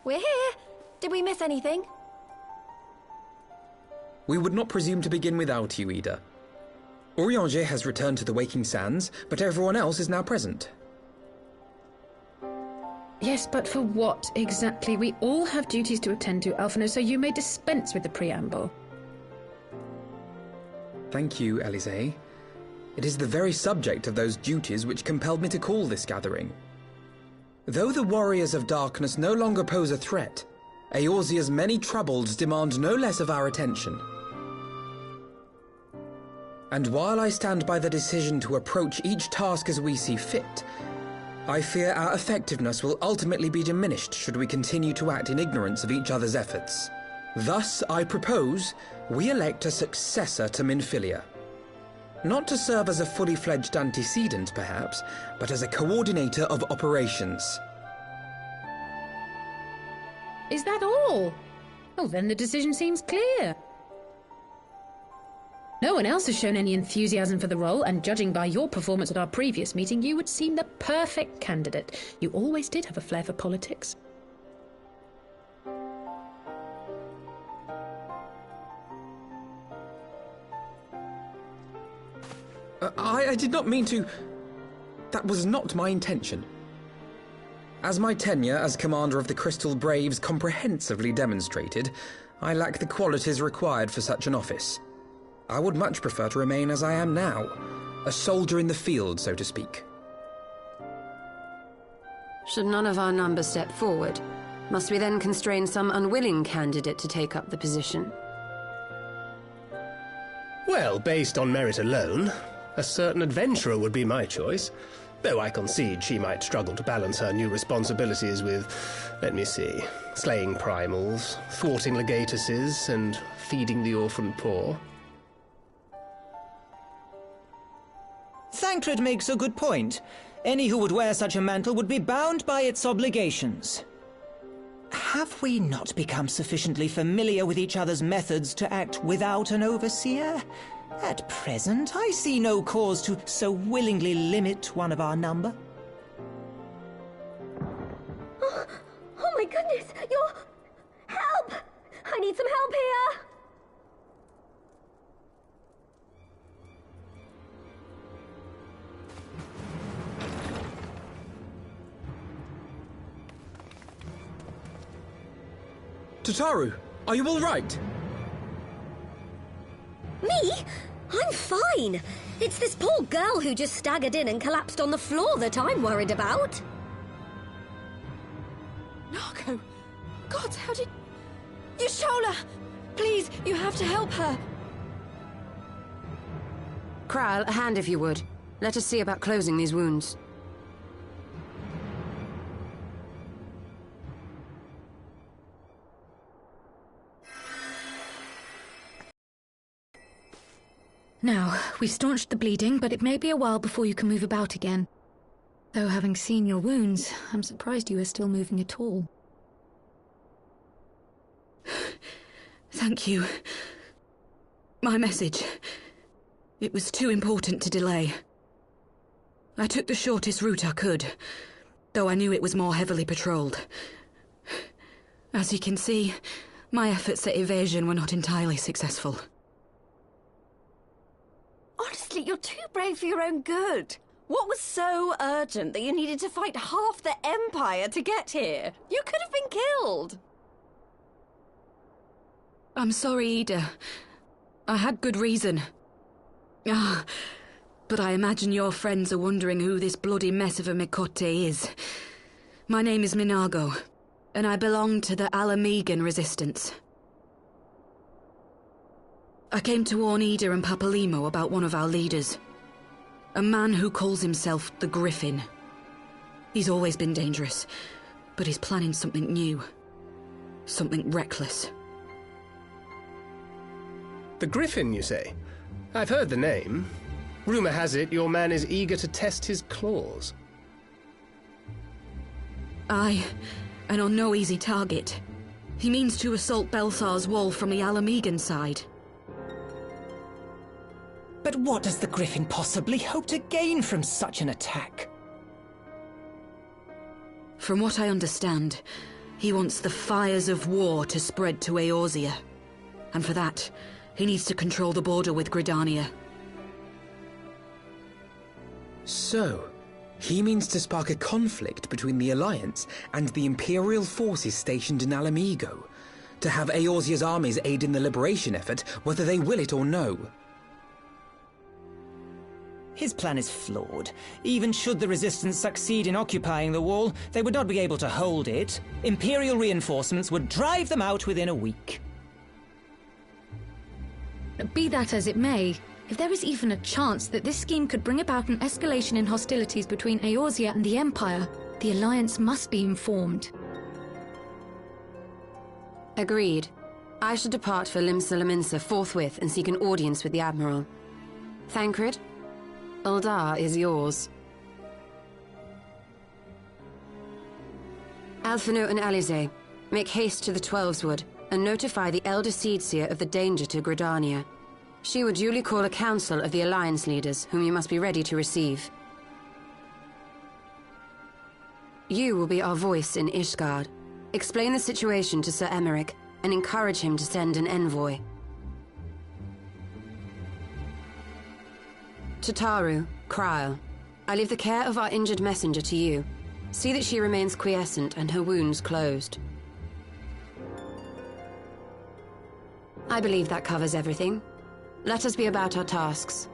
We're here. Did we miss anything? We would not presume to begin without you, Ida. Urianger has returned to the Waking Sands, but everyone else is now present. Yes, but for what exactly? We all have duties to attend to, Alphino, so you may dispense with the preamble. Thank you, Elise. It is the very subject of those duties which compelled me to call this gathering. Though the Warriors of Darkness no longer pose a threat, Eorzea's many troubles demand no less of our attention. And while I stand by the decision to approach each task as we see fit, I fear our effectiveness will ultimately be diminished should we continue to act in ignorance of each other's efforts. Thus, I propose we elect a successor to Minfilia. Not to serve as a fully fledged antecedent, perhaps, but as a coordinator of operations. Is that all? Oh, then the decision seems clear. No one else has shown any enthusiasm for the role, and judging by your performance at our previous meeting, you would seem the perfect candidate. You always did have a flair for politics. I did not mean to... That was not my intention. As my tenure as commander of the Crystal Braves comprehensively demonstrated, I lack the qualities required for such an office. I would much prefer to remain as I am now, a soldier in the field, so to speak. Should none of our number step forward, must we then constrain some unwilling candidate to take up the position? Well, based on merit alone, a certain adventurer would be my choice. Though I concede she might struggle to balance her new responsibilities with, let me see, slaying primals, thwarting legatuses, and feeding the orphan poor. Thancred makes a good point. Any who would wear such a mantle would be bound by its obligations. Have we not become sufficiently familiar with each other's methods to act without an overseer? At present, I see no cause to so willingly limit one of our number. Oh my goodness! Help! I need some help here! Tataru, are you all right? Me? I'm fine. It's this poor girl who just staggered in and collapsed on the floor that I'm worried about. Narco! God, how did... Yashola! Please, you have to help her. Kral, a hand if you would. Let us see about closing these wounds. Now, we've staunched the bleeding, but it may be a while before you can move about again. Though having seen your wounds, I'm surprised you are still moving at all. Thank you. My message. It was too important to delay. I took the shortest route I could, though I knew it was more heavily patrolled. As you can see, my efforts at evasion were not entirely successful. Honestly, you're too brave for your own good. What was so urgent that you needed to fight half the Empire to get here? You could have been killed. I'm sorry, Ida. I had good reason. But I imagine your friends are wondering who this bloody mess of a Mikote is. My name is Minago, and I belong to the Alamegan Resistance. I came to warn Ida and Papalimo about one of our leaders. A man who calls himself the Griffin. He's always been dangerous, but he's planning something new. Something reckless. The Griffin, you say? I've heard the name. Rumor has it your man is eager to test his claws. Aye, and on no easy target. He means to assault Belsar's wall from the Alamegan side. But what does the Griffin possibly hope to gain from such an attack? From what I understand, he wants the fires of war to spread to Eorzea. And for that, he needs to control the border with Gridania. So, he means to spark a conflict between the Alliance and the Imperial forces stationed in Alamigo, to have Eorzea's armies aid in the liberation effort, whether they will it or no. His plan is flawed. Even should the Resistance succeed in occupying the wall, they would not be able to hold it. Imperial reinforcements would drive them out within a week. Be that as it may, if there is even a chance that this scheme could bring about an escalation in hostilities between Eorzea and the Empire, the Alliance must be informed. Agreed. I should depart for Limsa forthwith and seek an audience with the Admiral. Thancred, Uldar is yours. Alphino and Alize, make haste to the Twelveswood and notify the Elder Seedseer of the danger to Gridania. She will duly call a council of the Alliance leaders, whom you must be ready to receive. You will be our voice in Ishgard. Explain the situation to Sir Emmerich, and encourage him to send an envoy. Tataru, Krile, I leave the care of our injured messenger to you. See that she remains quiescent and her wounds closed. I believe that covers everything. Let us be about our tasks.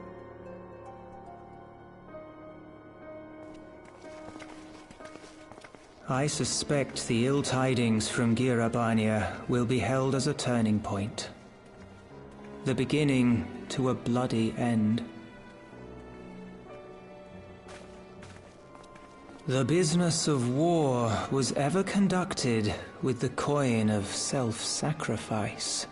I suspect the ill tidings from Girabania will be held as a turning point. the beginning to a bloody end. The business of war was ever conducted with the coin of self-sacrifice.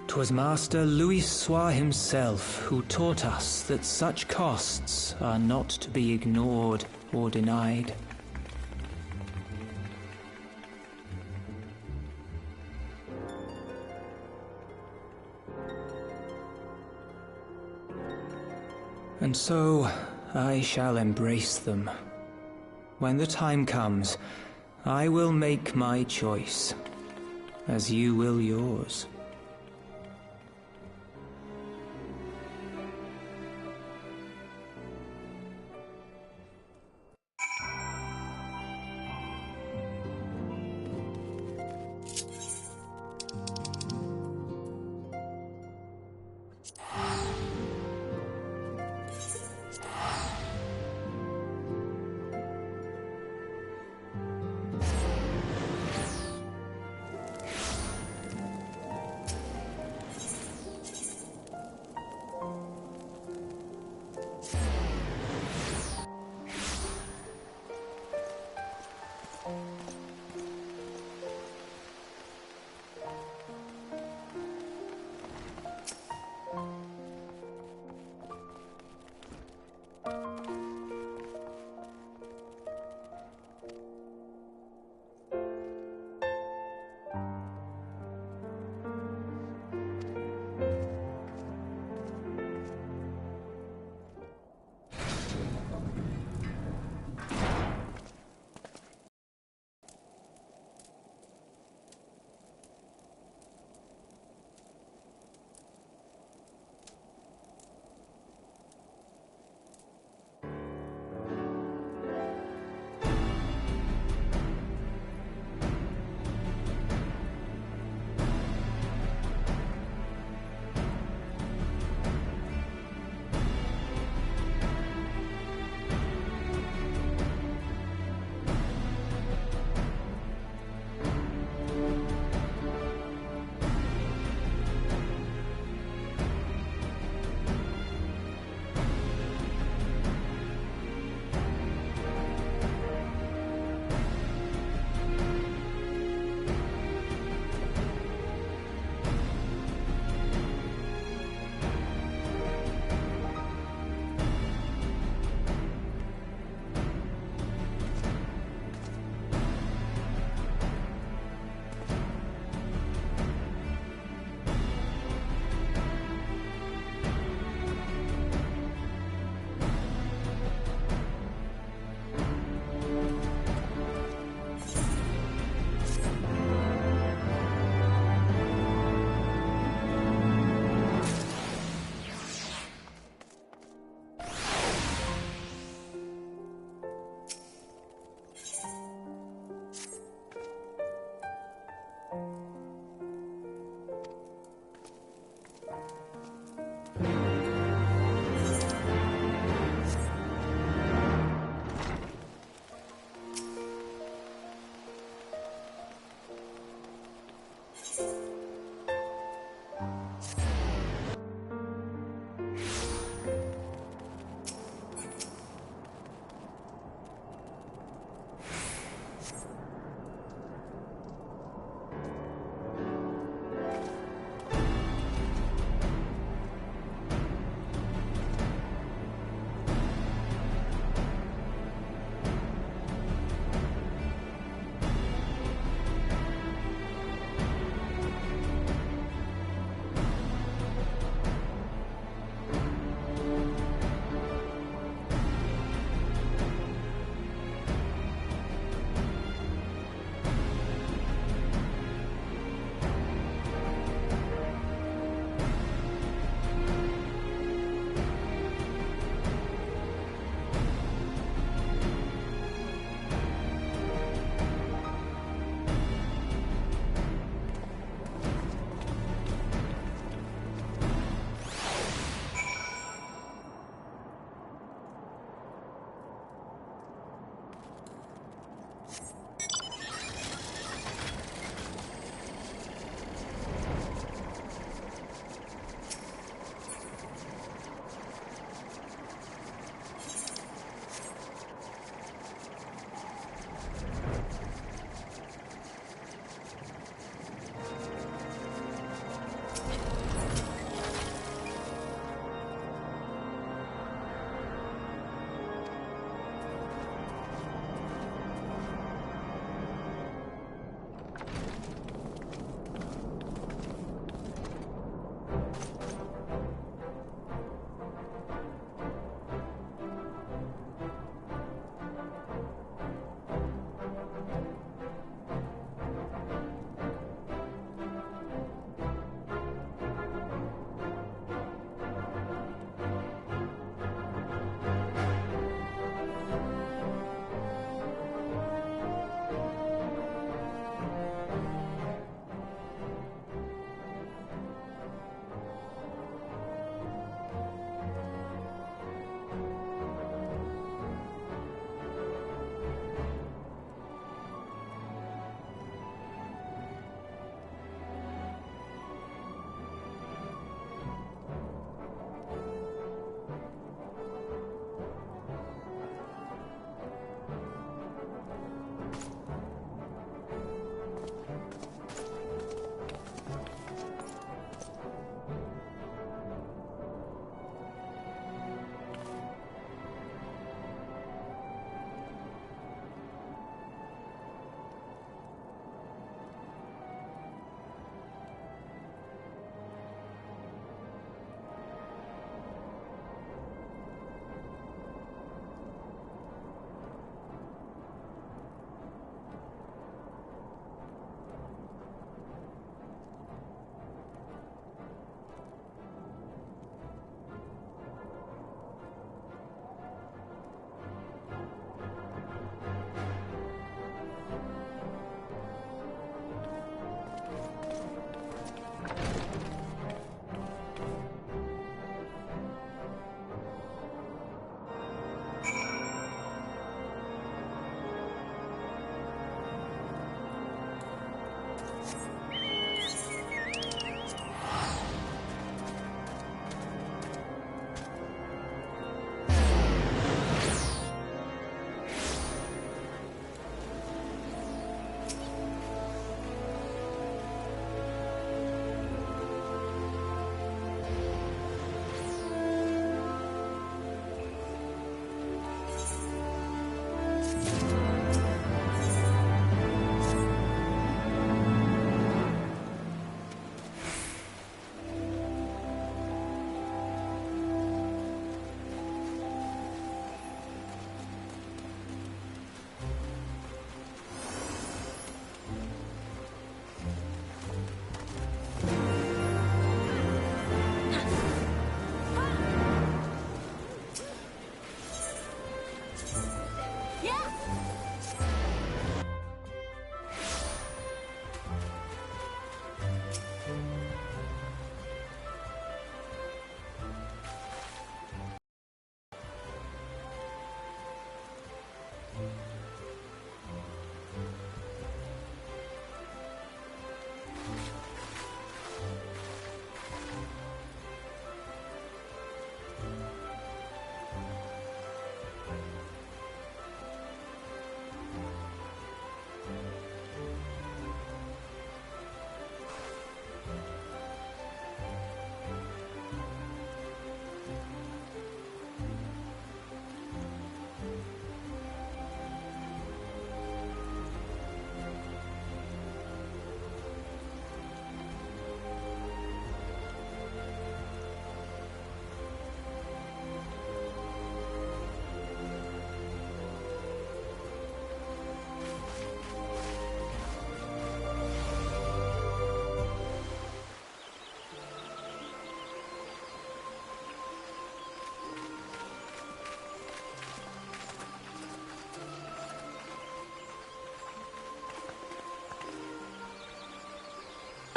'Twas Master Louis Soir himself who taught us that such costs are not to be ignored or denied. And so I shall embrace them. When the time comes, I will make my choice, as you will yours.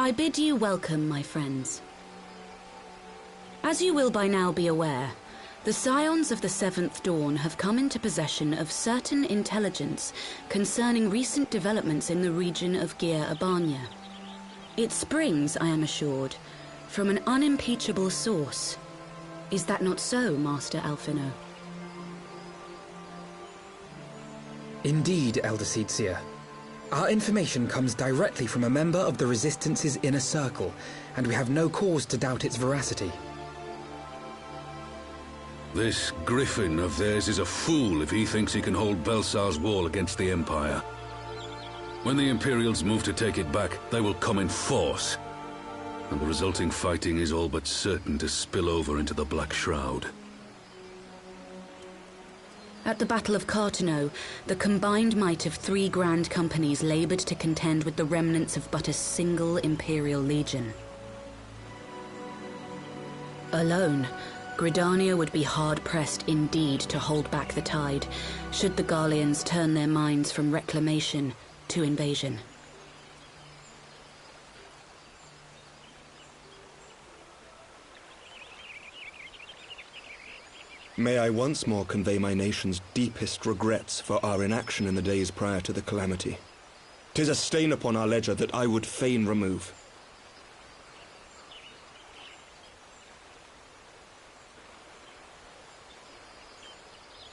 I bid you welcome, my friends. As you will by now be aware, the Scions of the Seventh Dawn have come into possession of certain intelligence concerning recent developments in the region of Gyr Abania. It springs, I am assured, from an unimpeachable source. Is that not so, Master Alphino? Indeed, Elder Seedseer. Our information comes directly from a member of the Resistance's inner circle, and we have no cause to doubt its veracity. This griffin of theirs is a fool if he thinks he can hold Belsar's wall against the Empire. When the Imperials move to take it back, they will come in force, and the resulting fighting is all but certain to spill over into the Black Shroud. At the Battle of Cartano, the combined might of 3 grand companies labored to contend with the remnants of but a single Imperial legion. Alone, Gridania would be hard-pressed indeed to hold back the tide, should the Garleans turn their minds from reclamation to invasion. May I once more convey my nation's deepest regrets for our inaction in the days prior to the calamity. 'Tis a stain upon our ledger that I would fain remove.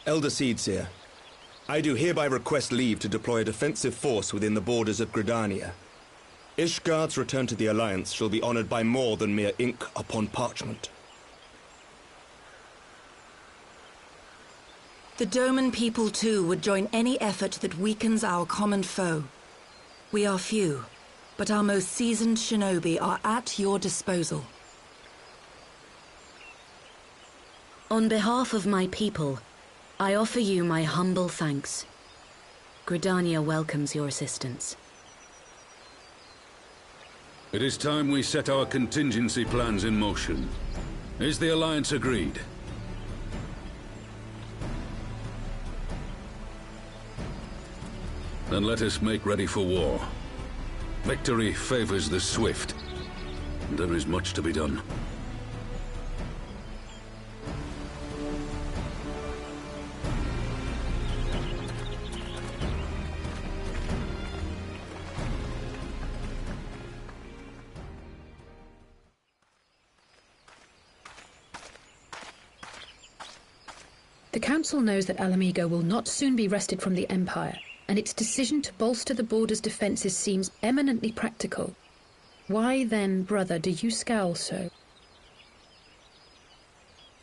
Elder Seedseer, I do hereby request leave to deploy a defensive force within the borders of Gridania. Ishgard's return to the Alliance shall be honored by more than mere ink upon parchment. The Doman people, too, would join any effort that weakens our common foe. We are few, but our most seasoned shinobi are at your disposal. On behalf of my people, I offer you my humble thanks. Gridania welcomes your assistance. It is time we set our contingency plans in motion. Is the Alliance agreed? Then let us make ready for war. Victory favors the swift. There is much to be done. The Council knows that Alamigo will not soon be wrested from the Empire, and its decision to bolster the border's defences seems eminently practical. Why then, brother, do you scowl so?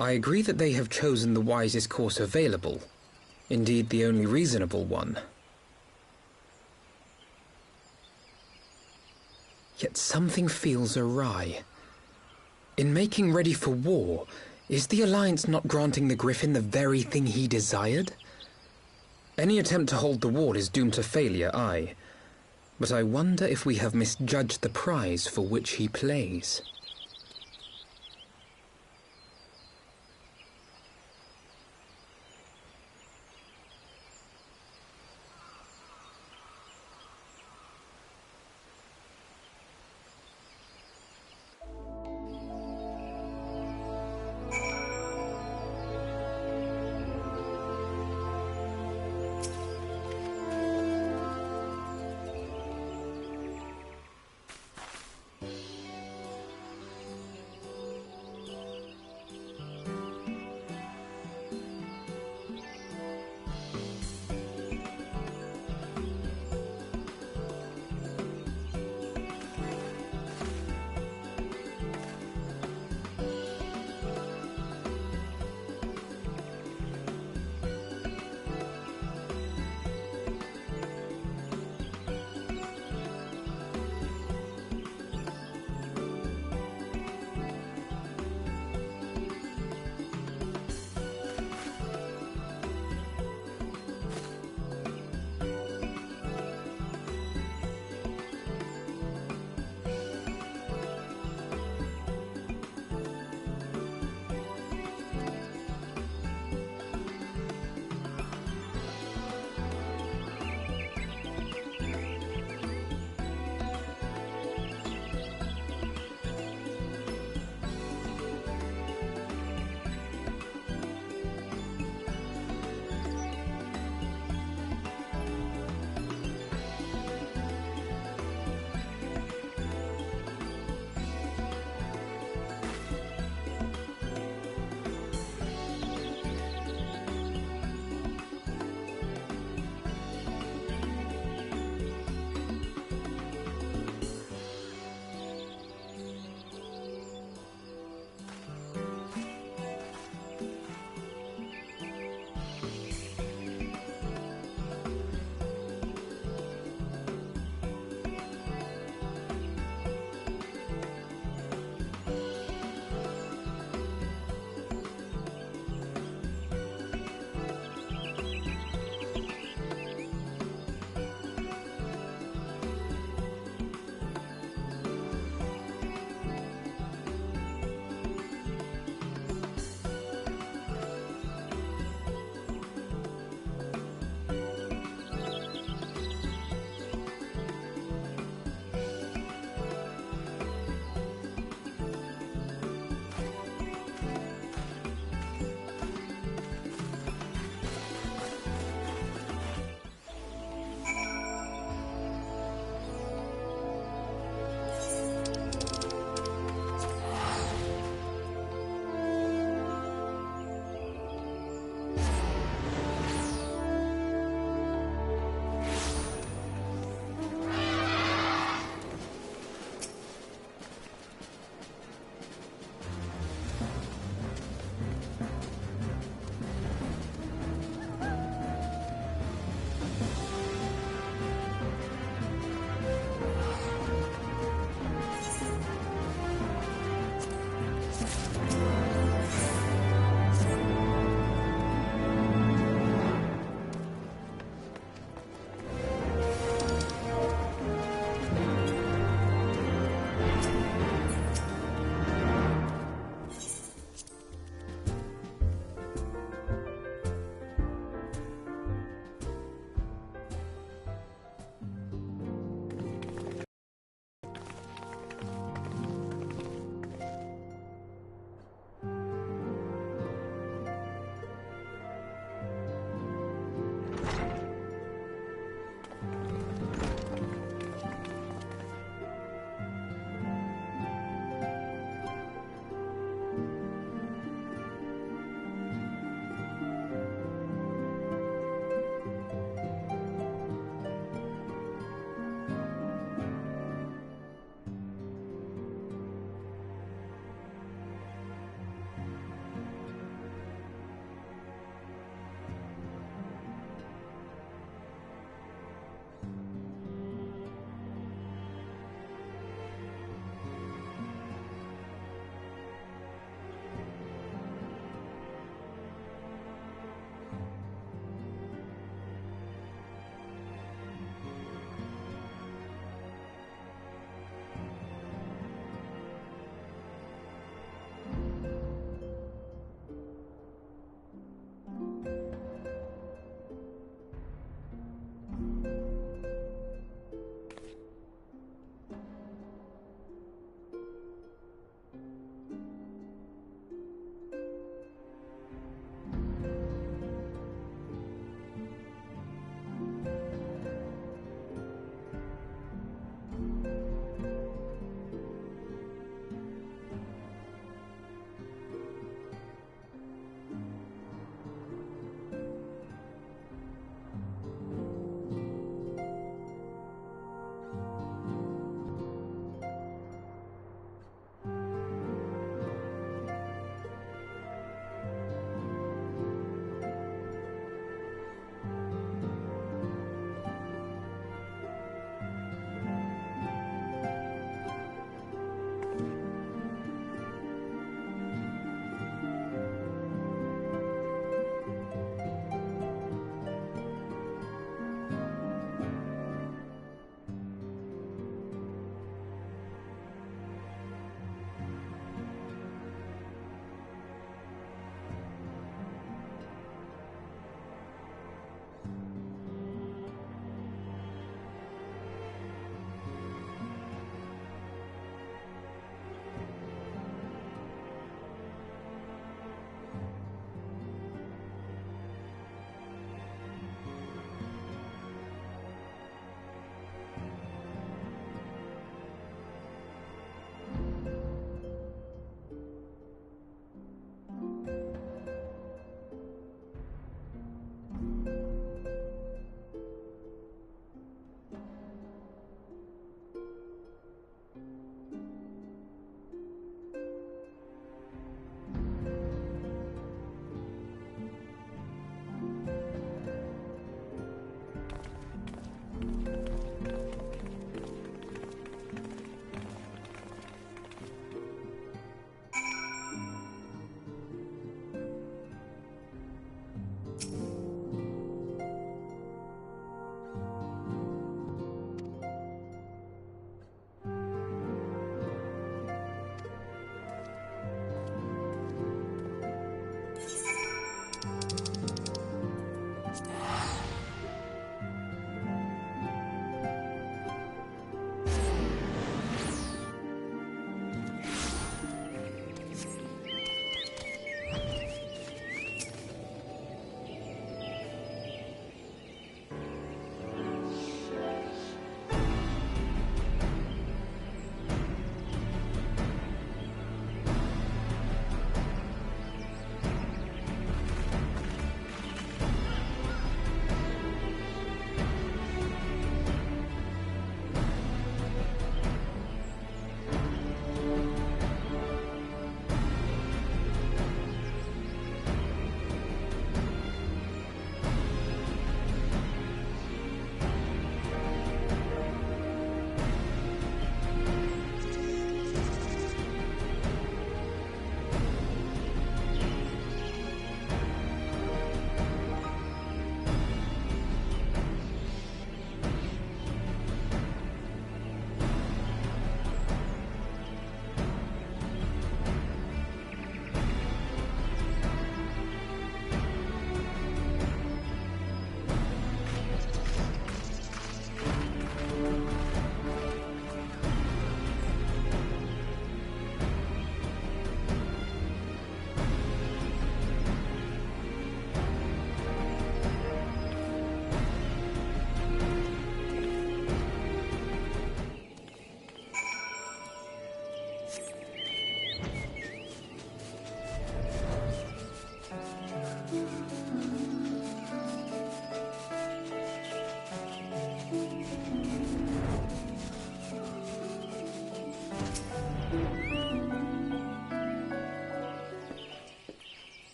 I agree that they have chosen the wisest course available. Indeed, the only reasonable one. Yet something feels awry. In making ready for war, is the Alliance not granting the Griffin the very thing he desired? Any attempt to hold the wall is doomed to failure, aye. But I wonder if we have misjudged the prize for which he plays.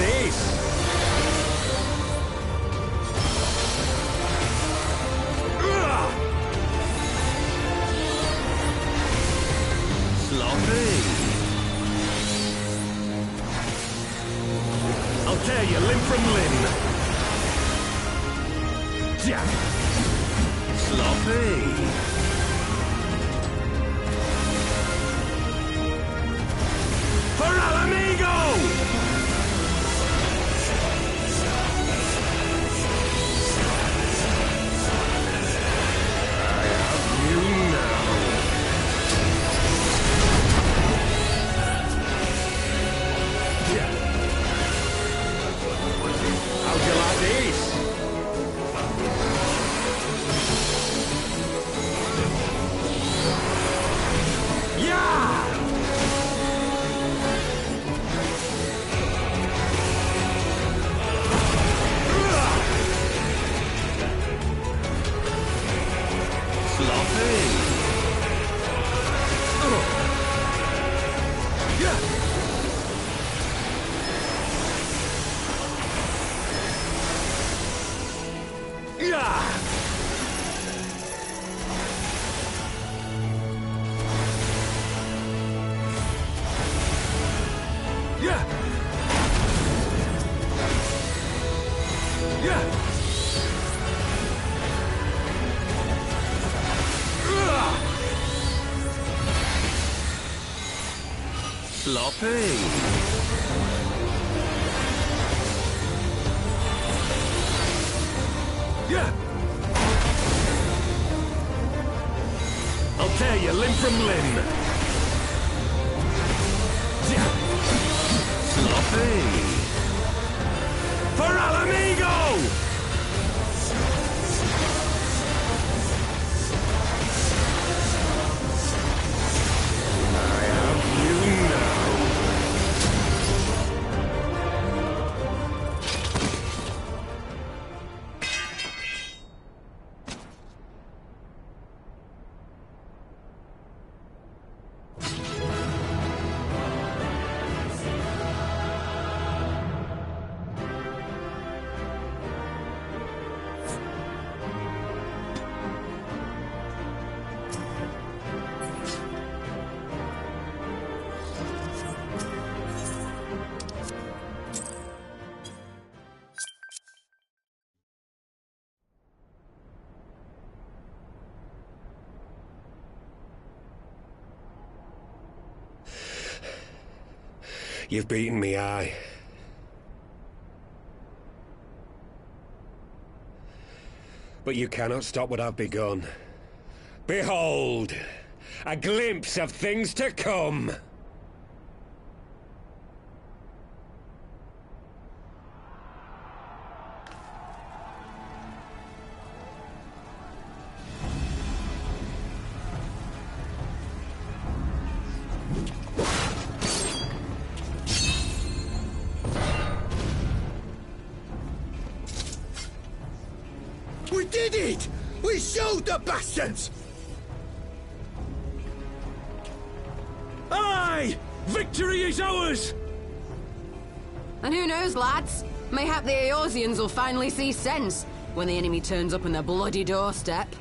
this! Sloppy! I'll tear you limb from limb! Jab! Sloppy! For Alamigo! I have you now. Yeah. How'd you like this? Yeah! Sloppy! Yeah! Yeah! Yeah! Yeah! Sloppy! Yeah! I'll tear you limb from limb! Yeah. Sloppy! For Alamigo! I have you now. You've beaten me, aye. But you cannot stop what I've begun. Behold, a glimpse of things to come. We did it! We showed the bastards! Aye! Victory is ours! And who knows, lads? Mayhap the Eorzeans will finally see sense when the enemy turns up on their bloody doorstep.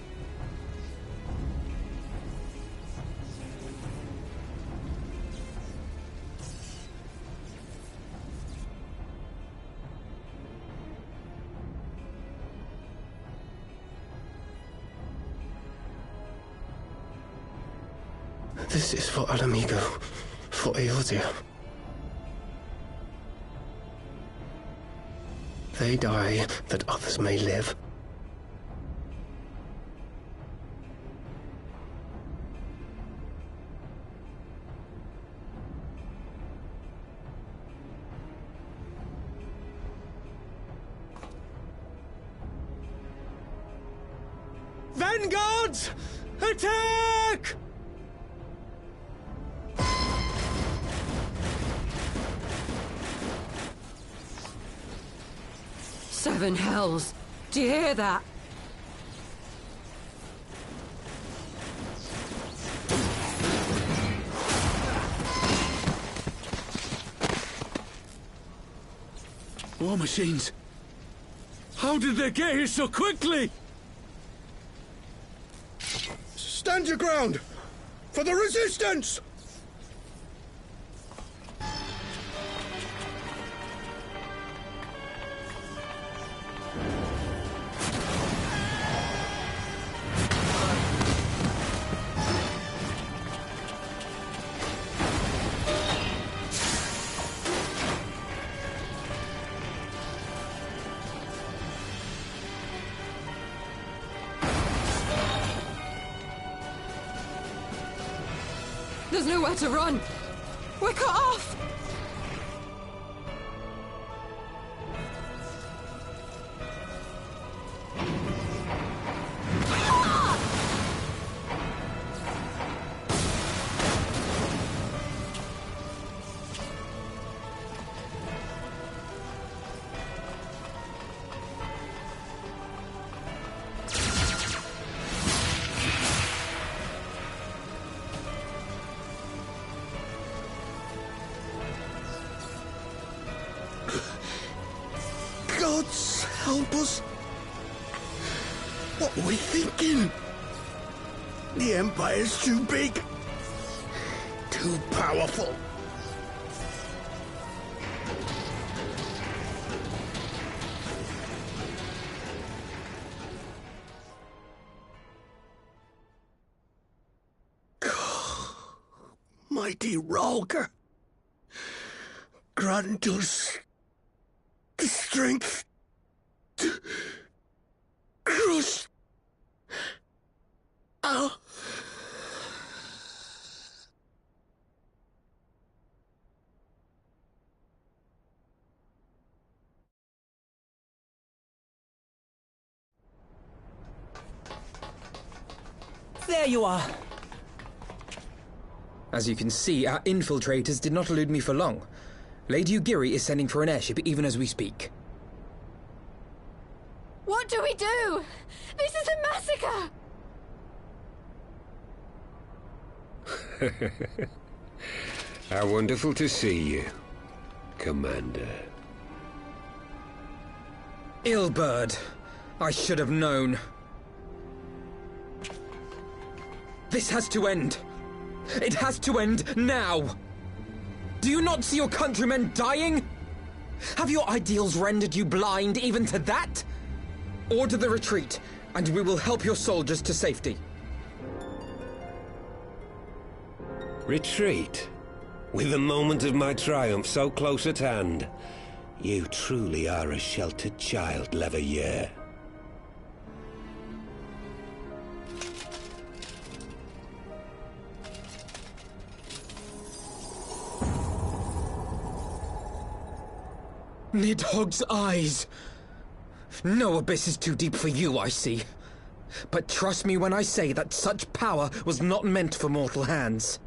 This is for Alamigo, for Eorzea. They die that others may live. Vanguards! Attack! Seven hells! Do you hear that? war machines. How did they get here so quickly? Stand your ground! For the resistance! There's nowhere to run. We're cut off. Gods help us! What were we thinking? The Empire's too big. Too powerful. Mighty Rhalker. Grant us the strength to crush our... There you are. As you can see, our infiltrators did not elude me for long. Lady Ugiri is sending for an airship even as we speak. What do we do? This is a massacre! How wonderful to see you, Commander. Ill-bird. I should have known. This has to end. It has to end now. Do you not see your countrymen dying? Have your ideals rendered you blind even to that? Order the retreat, and we will help your soldiers to safety. Retreat? With the moment of my triumph so close at hand? You truly are a sheltered child, Leverrier. Nidhogg's eyes. No abyss is too deep for you, I see. But trust me when I say that such power was not meant for mortal hands.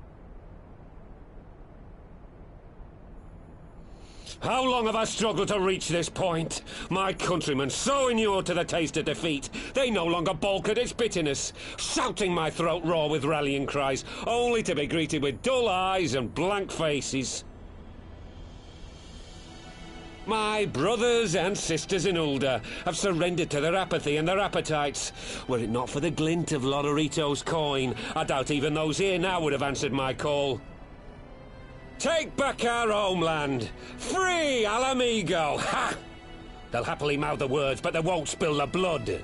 How long have I struggled to reach this point? My countrymen, so inured to the taste of defeat, they no longer balk at its bitterness, shouting my throat raw with rallying cries, only to be greeted with dull eyes and blank faces. My brothers and sisters in Ulda have surrendered to their apathy and their appetites. Were it not for the glint of Lodorito's coin, I doubt even those here now would have answered my call. Take back our homeland! Free Al Amigo! Ha! They'll happily mouth the words, but they won't spill the blood.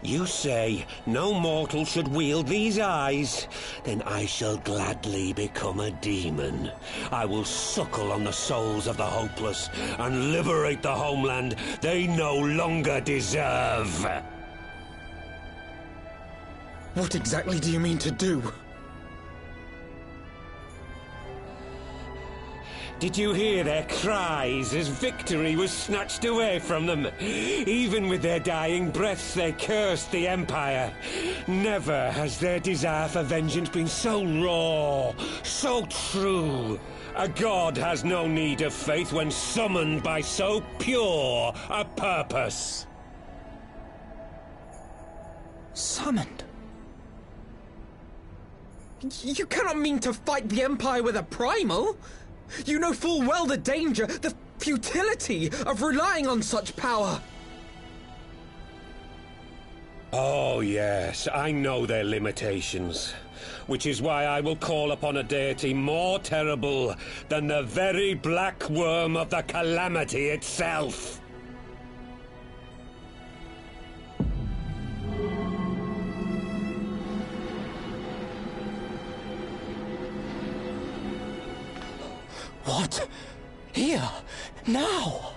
You say no mortal should wield these eyes? Then I shall gladly become a demon. I will suckle on the souls of the hopeless and liberate the homeland they no longer deserve. What exactly do you mean to do? Did you hear their cries as victory was snatched away from them? Even with their dying breaths, they cursed the Empire. Never has their desire for vengeance been so raw, so true. A god has no need of faith when summoned by so pure a purpose. Summoned? You cannot mean to fight the Empire with a primal! You know full well the danger, the futility of relying on such power. Oh, yes, I know their limitations. Which is why I will call upon a deity more terrible than the very black worm of the calamity itself. What? Here? Now?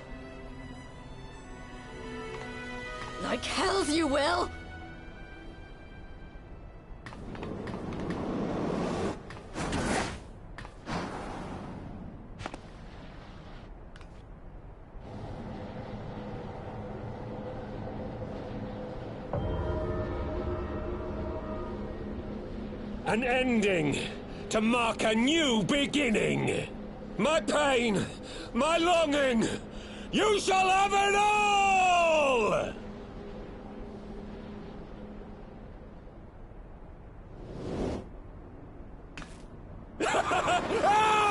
Like hells you will! An ending to mark a new beginning. My pain, my longing, you shall have it all! Ah!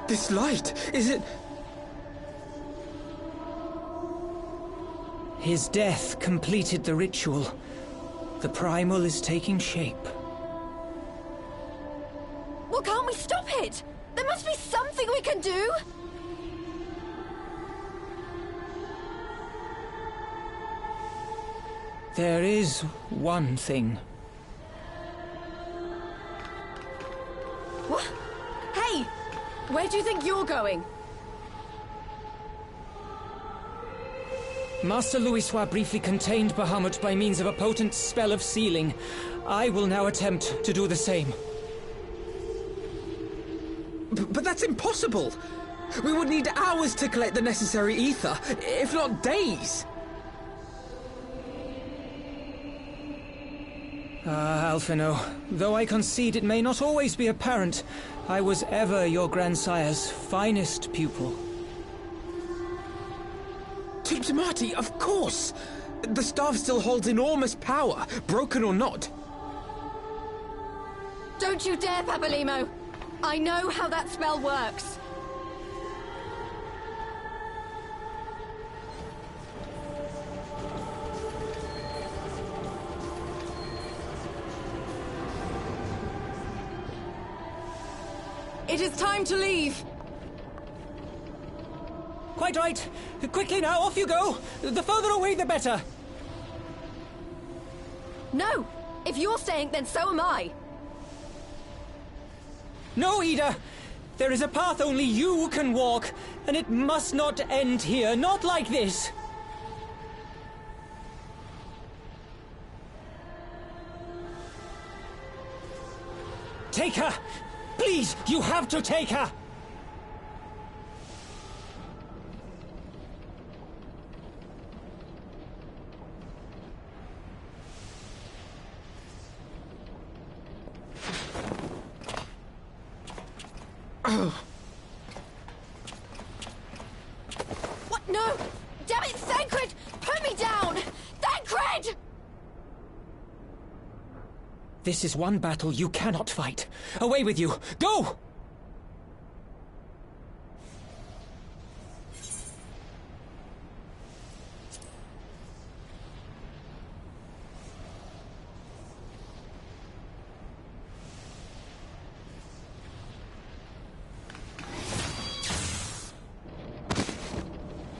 This light, is it... His death completed the ritual. The primal is taking shape. Well, can't we stop it? There must be something we can do! There is one thing. What? Hey! Where do you think you're going? Master Louisoix briefly contained Bahamut by means of a potent spell of sealing. I will now attempt to do the same. But that's impossible! We would need hours to collect the necessary ether, if not days! Ah, Alphino, though I concede it may not always be apparent, I was ever your grandsire's finest pupil. Tiptimati, of course! The staff still holds enormous power, broken or not. Don't you dare, Papalymo! I know how that spell works. It is time to leave. Quite right. Quickly now, off you go. The further away, the better. No! If you're staying, then so am I. No, Ida! There is a path only you can walk, and it must not end here, not like this! Take her! Please, you have to take her! Oh. What? No! Damn it, Thancred! Put me down! Thancred! This is one battle you cannot fight. Away with you! Go!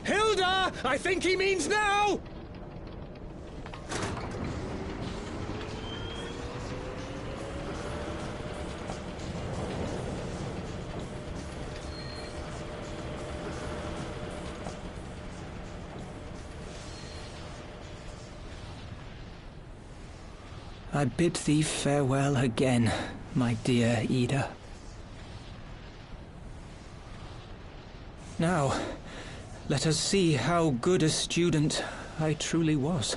Hilda! I think he means now! I bid thee farewell again, my dear Ida. Now, let us see how good a student I truly was.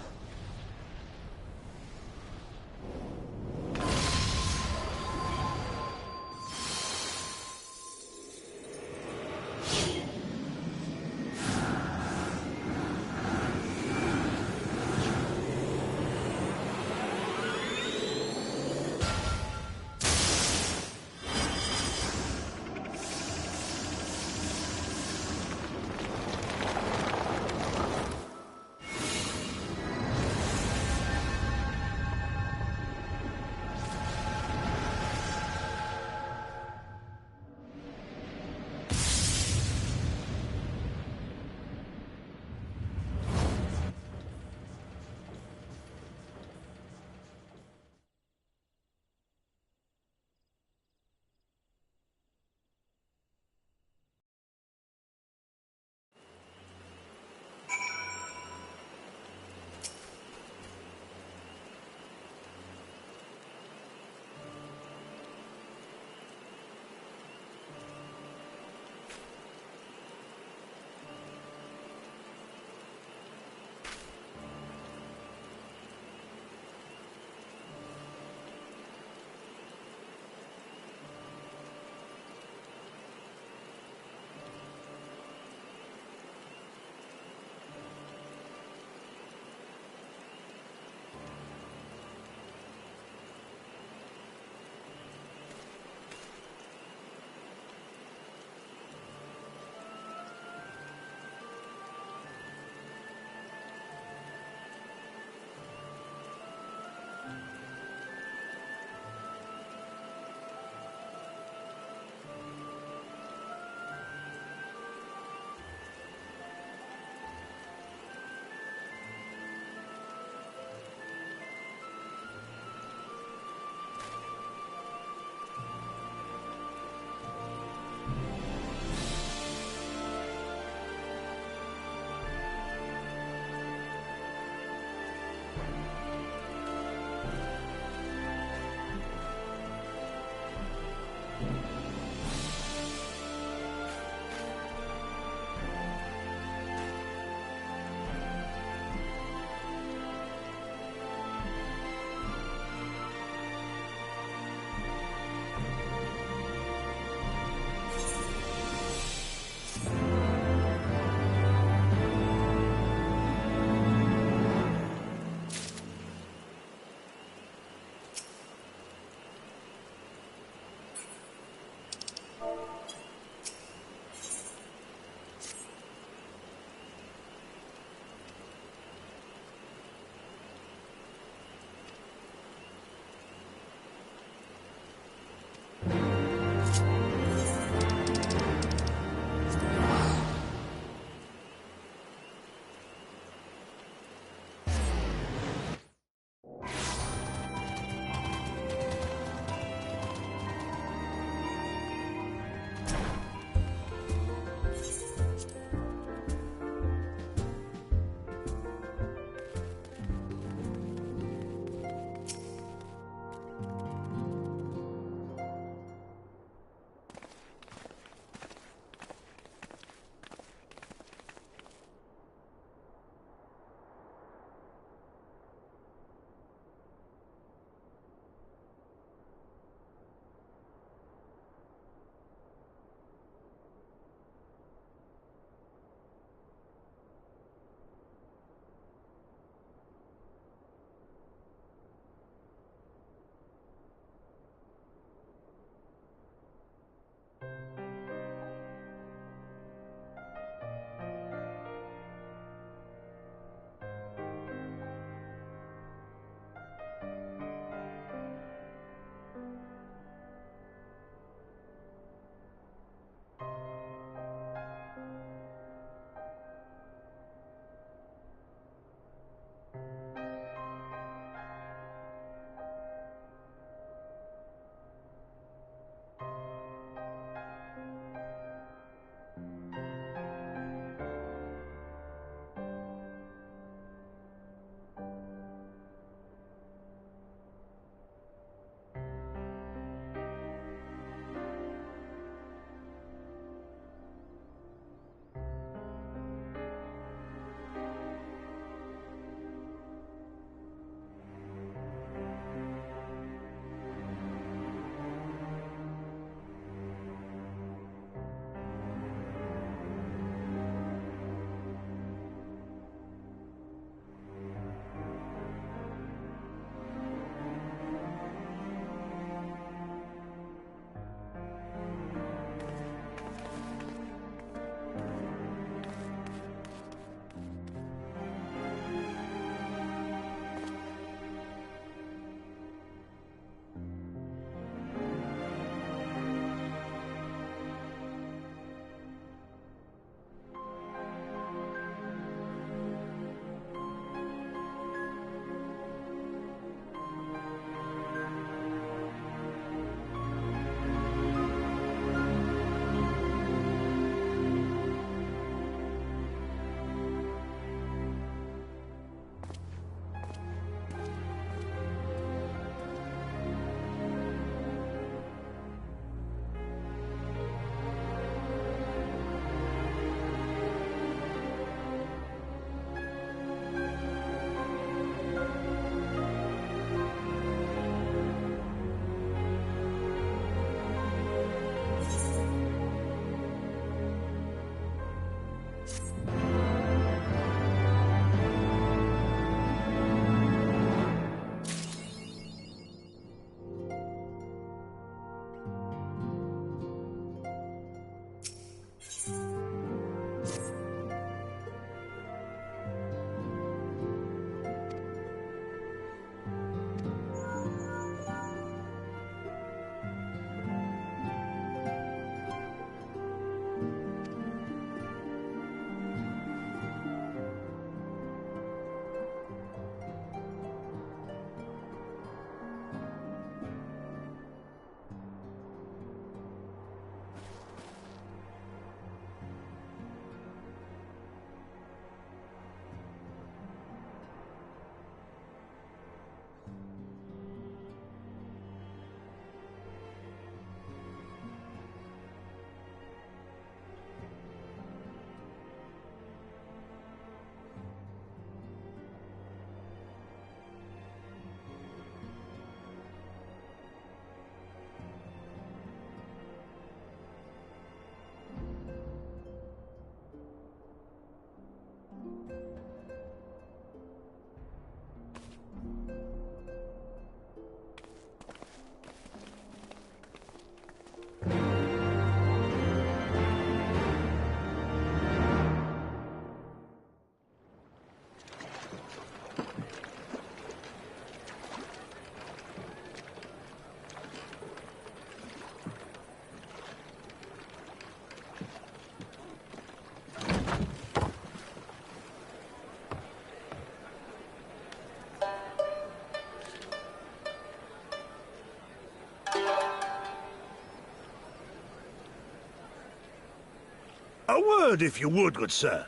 word, if you would, good sir.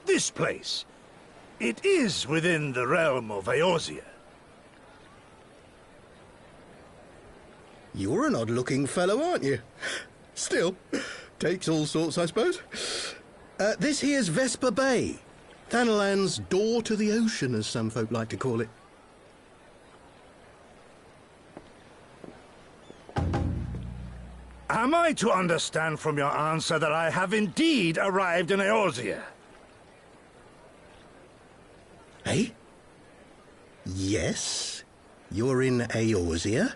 This place, it is within the realm of Eorzea. You're an odd-looking fellow, aren't you? Still, takes all sorts, I suppose. This here's Vesper Bay, Thanalan's door to the ocean, as some folk like to call it. Am I to understand from your answer that I have indeed arrived in Eorzea? Eh? Yes, you're in Eorzea.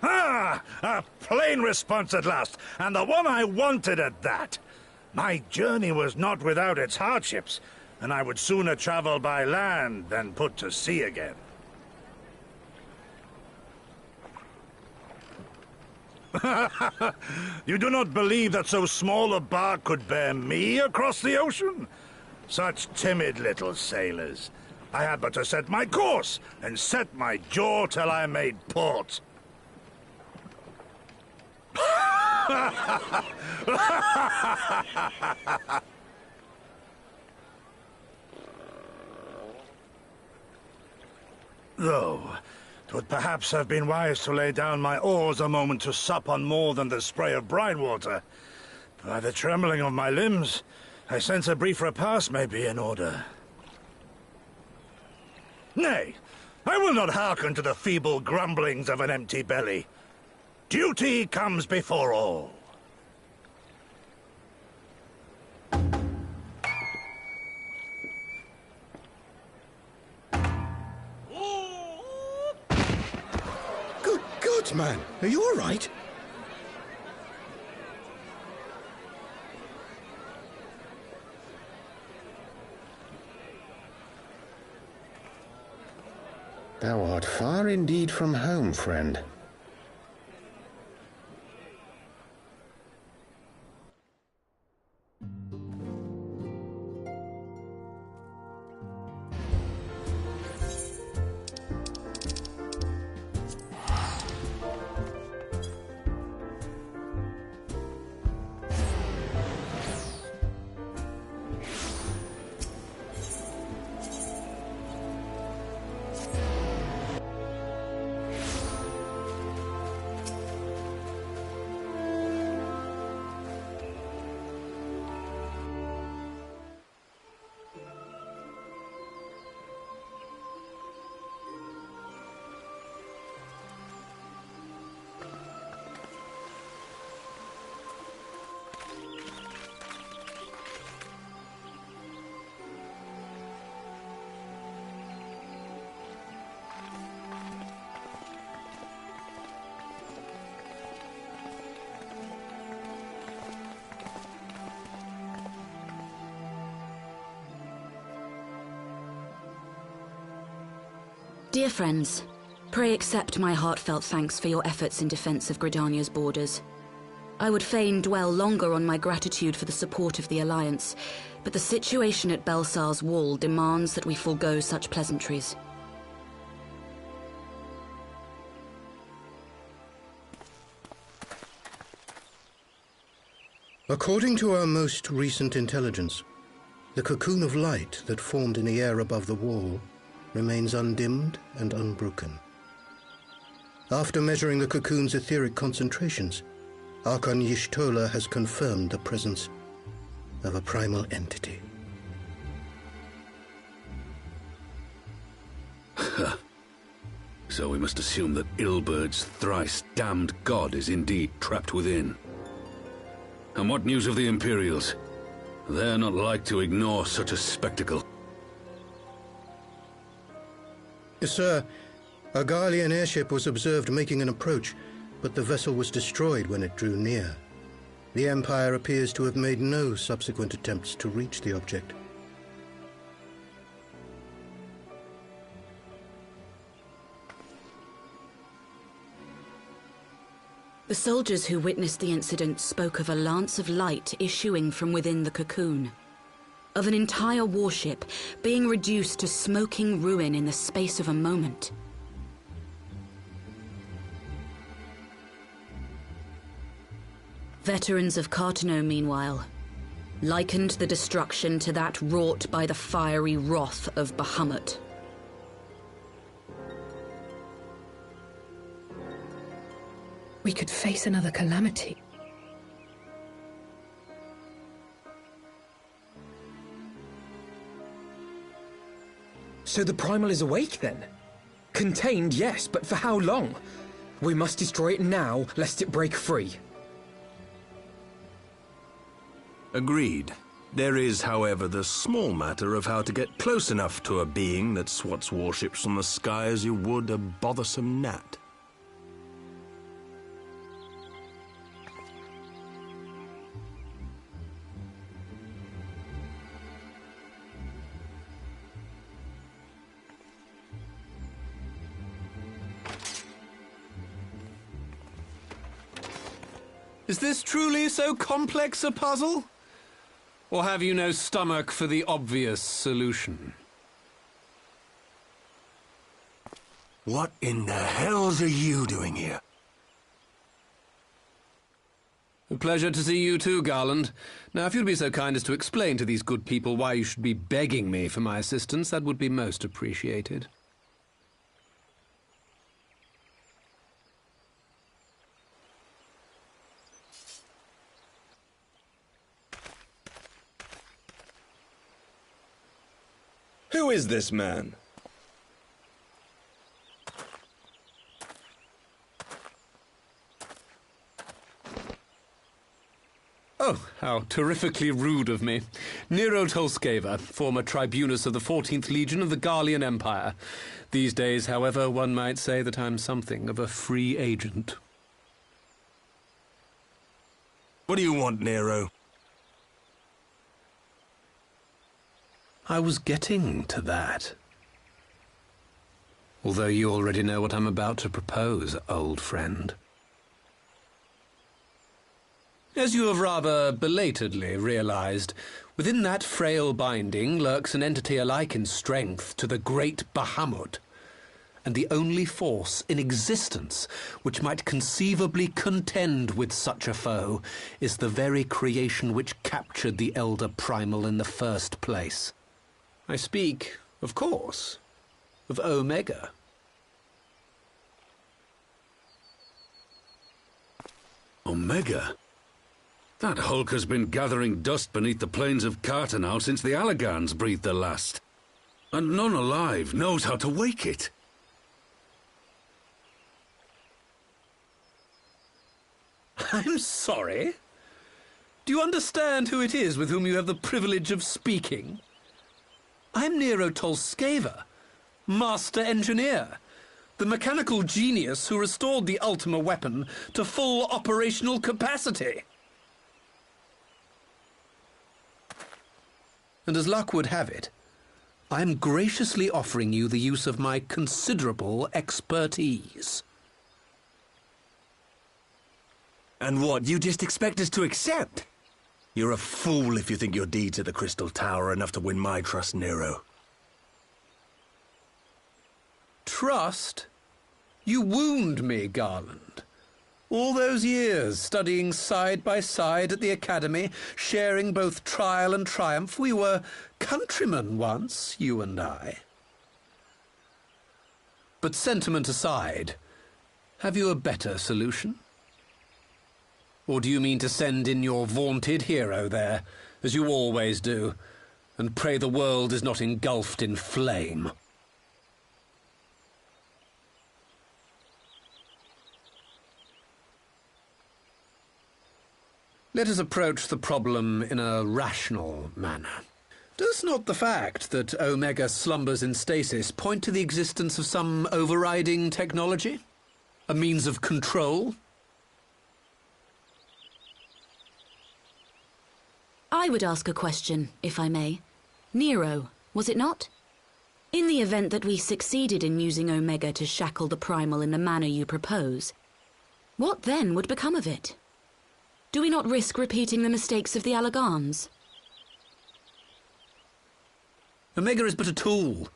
Ah! A plain response at last, and the one I wanted at that. My journey was not without its hardships, and I would sooner travel by land than put to sea again. You do not believe that so small a bark could bear me across the ocean? Such timid little sailors. I had but to set my course and set my jaw till I made port. Though, 'twould perhaps have been wise to lay down my oars a moment to sup on more than the spray of brine water. By the trembling of my limbs, I sense a brief repast may be in order. Nay, I will not hearken to the feeble grumblings of an empty belly. Duty comes before all. Good God, man! Are you all right? Thou art far indeed from home, friend. Dear friends, pray accept my heartfelt thanks for your efforts in defense of Gridania's borders. I would fain dwell longer on my gratitude for the support of the Alliance, but the situation at Belsar's Wall demands that we forego such pleasantries. According to our most recent intelligence, the cocoon of light that formed in the air above the wall remains undimmed and unbroken. After measuring the cocoon's etheric concentrations, Archon Y'shtola has confirmed the presence of a primal entity. So we must assume that Ilbert's thrice-damned god is indeed trapped within. And what news of the Imperials? They're not like to ignore such a spectacle. Sir, a Garlean airship was observed making an approach, but the vessel was destroyed when it drew near. The Empire appears to have made no subsequent attempts to reach the object. The soldiers who witnessed the incident spoke of a lance of light issuing from within the cocoon, of an entire warship being reduced to smoking ruin in the space of a moment. Veterans of Cartano, meanwhile, likened the destruction to that wrought by the fiery wrath of Bahamut. We could face another calamity. So the Primal is awake then? Contained, yes, but for how long? We must destroy it now, lest it break free. Agreed. There is, however, the small matter of how to get close enough to a being that swats warships from the sky as you would a bothersome gnat. Is this truly so complex a puzzle? Or have you no stomach for the obvious solution? What in the hells are you doing here? A pleasure to see you too, Garland. Now, if you'd be so kind as to explain to these good people why you should be begging me for my assistance, that would be most appreciated. Who is this man? Oh, how terrifically rude of me. Nero Tolskeva, former tribunus of the 14th Legion of the Garlean Empire. These days, however, one might say that I'm something of a free agent. What do you want, Nero? I was getting to that. Although you already know what I'm about to propose, old friend. As you have rather belatedly realized, within that frail binding lurks an entity alike in strength to the great Bahamut, and the only force in existence which might conceivably contend with such a foe is the very creation which captured the Elder Primal in the first place. I speak, of course, of Omega. Omega? That hulk has been gathering dust beneath the plains of Cartano since the Allagans breathed their last. And none alive knows how to wake it. I'm sorry? Do you understand who it is with whom you have the privilege of speaking? I'm Nero Tolskeva, Master Engineer, the mechanical genius who restored the Ultima weapon to full operational capacity. And as luck would have it, I'm graciously offering you the use of my considerable expertise. And what, you just expect us to accept? You're a fool if you think your deeds at the Crystal Tower are enough to win my trust, Nero. Trust? You wound me, Garland. All those years, studying side by side at the Academy, sharing both trial and triumph, we were countrymen once, you and I. But sentiment aside, have you a better solution? Or do you mean to send in your vaunted hero there, as you always do, and pray the world is not engulfed in flame? Let us approach the problem in a rational manner. Does not the fact that Omega slumbers in stasis point to the existence of some overriding technology? A means of control? I would ask a question, if I may. Nero, was it not? In the event that we succeeded in using Omega to shackle the Primal in the manner you propose, what then would become of it? Do we not risk repeating the mistakes of the Allagans? Omega is but a tool.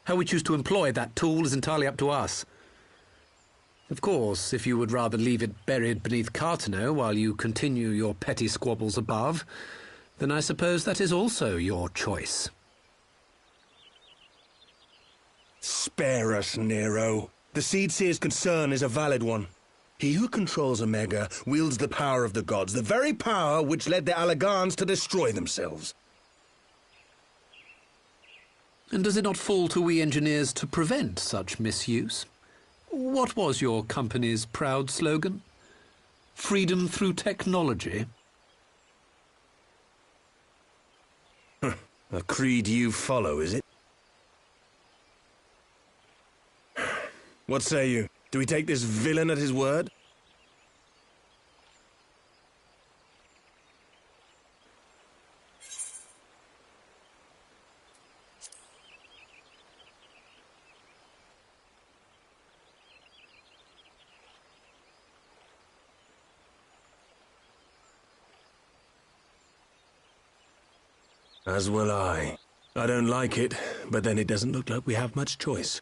How we choose to employ that tool is entirely up to us. Of course, if you would rather leave it buried beneath Cartano while you continue your petty squabbles above, then I suppose that is also your choice. Spare us, Nero. The Seedseer's concern is a valid one. He who controls Omega wields the power of the gods, the very power which led the Alagans to destroy themselves. And does it not fall to we engineers to prevent such misuse? What was your company's proud slogan? Freedom through technology? A creed you follow, is it? What say you? Do we take this villain at his word? As will I. I don't like it, but then it doesn't look like we have much choice.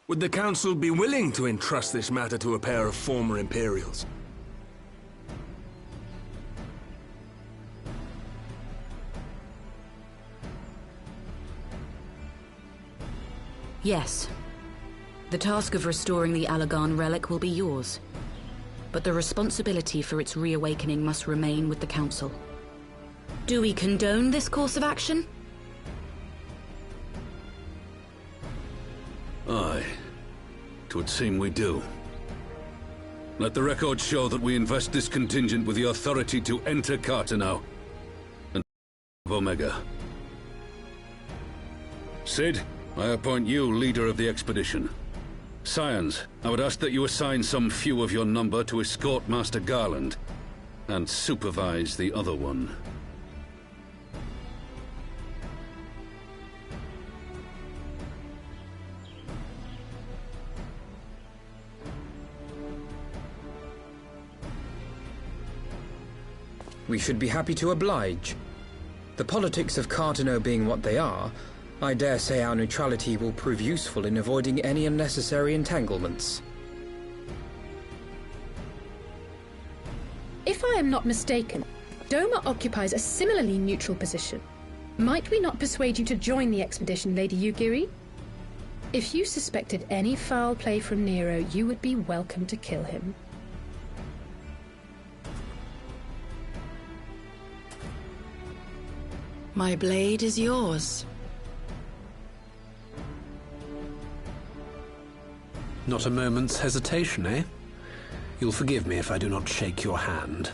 Would the Council be willing to entrust this matter to a pair of former Imperials? Yes. The task of restoring the Alagan relic will be yours. But the responsibility for its reawakening must remain with the Council. Do we condone this course of action? Aye. It would seem we do. Let the record show that we invest this contingent with the authority to enter Cartano and Omega. Sid, I appoint you leader of the expedition. Scions, I would ask that you assign some few of your number to escort Master Garland and supervise the other one. We should be happy to oblige. The politics of Cartano being what they are, I dare say our neutrality will prove useful in avoiding any unnecessary entanglements. If I am not mistaken, Doma occupies a similarly neutral position. Might we not persuade you to join the expedition, Lady Yugiri? If you suspected any foul play from Nero, you would be welcome to kill him. My blade is yours. Not a moment's hesitation, eh? You'll forgive me if I do not shake your hand.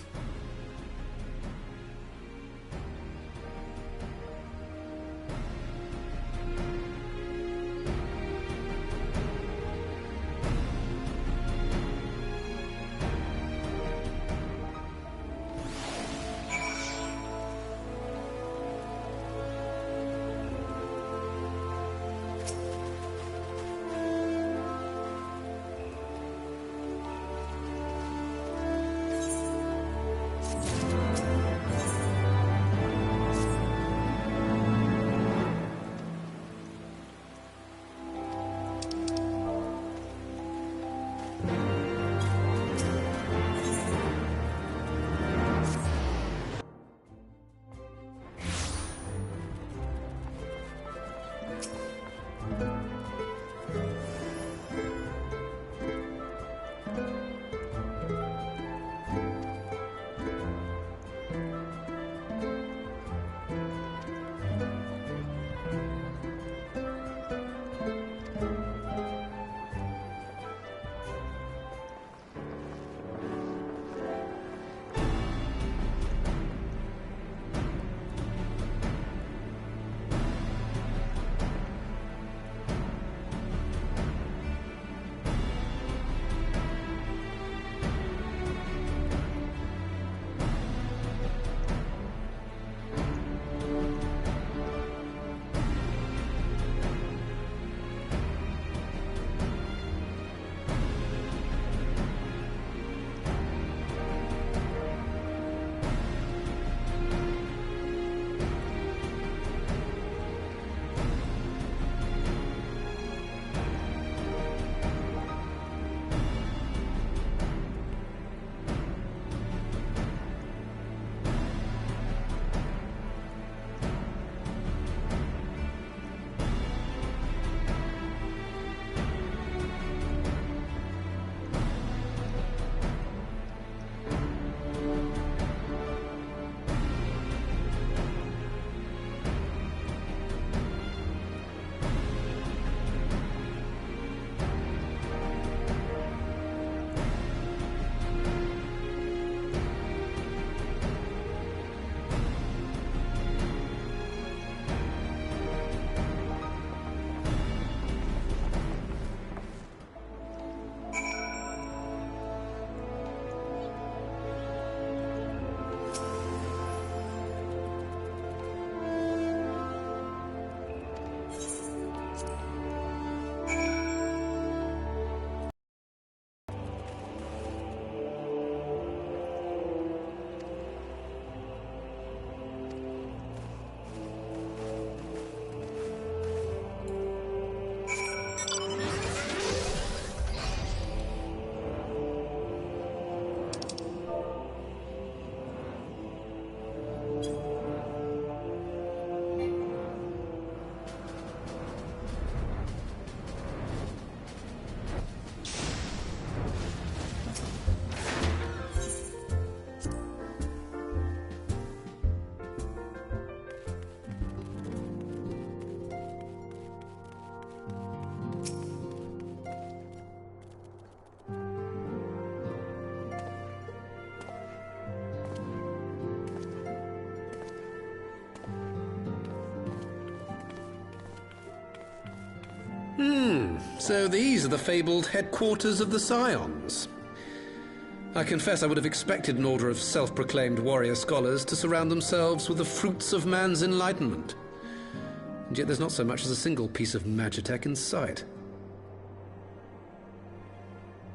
So these are the fabled headquarters of the Scions. I confess I would have expected an order of self-proclaimed warrior scholars to surround themselves with the fruits of man's enlightenment. And yet there's not so much as a single piece of magitech in sight.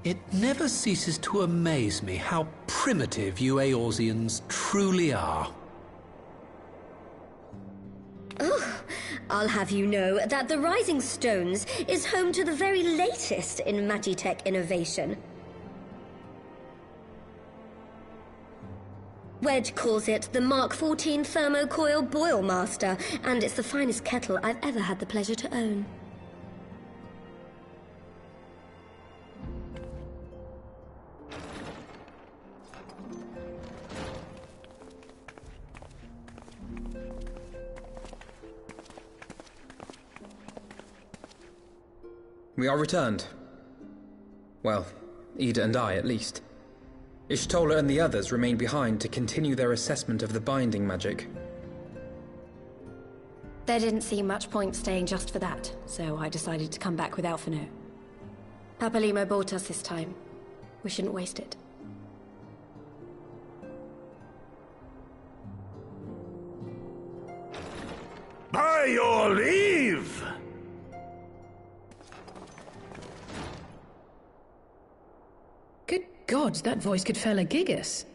It never ceases to amaze me how primitive you Eorzeans truly are. Oh, I'll have you know that the Rising Stones is home to the very latest in magitech innovation. Wedge calls it the Mark 14 Thermocoil Boil Master, and it's the finest kettle I've ever had the pleasure to own. We are returned. Well, Ida and I, at least. Ishtola and the others remain behind to continue their assessment of the binding magic. There didn't seem much point staying just for that, so I decided to come back with Alphino. Papalimo bought us this time. We shouldn't waste it. By your leave! Good God, that voice could fell a gigas.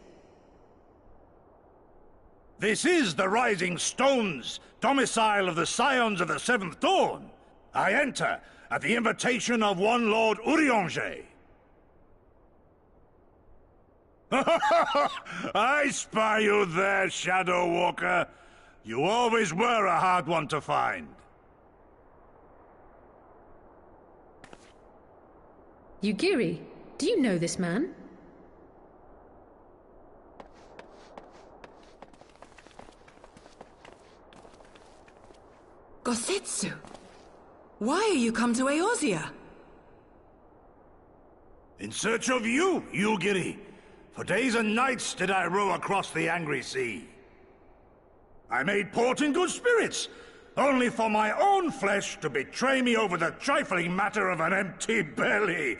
This is the Rising Stones, domicile of the Scions of the Seventh Dawn. I enter at the invitation of one Lord Urianger. I spy you there, Shadow Walker. You always were a hard one to find. Yugiri, do you know this man? Gosetsu, why are you come to Eorzea? In search of you, Yugiri. For days and nights did I row across the angry sea. I made port in good spirits, only for my own flesh to betray me over the trifling matter of an empty belly.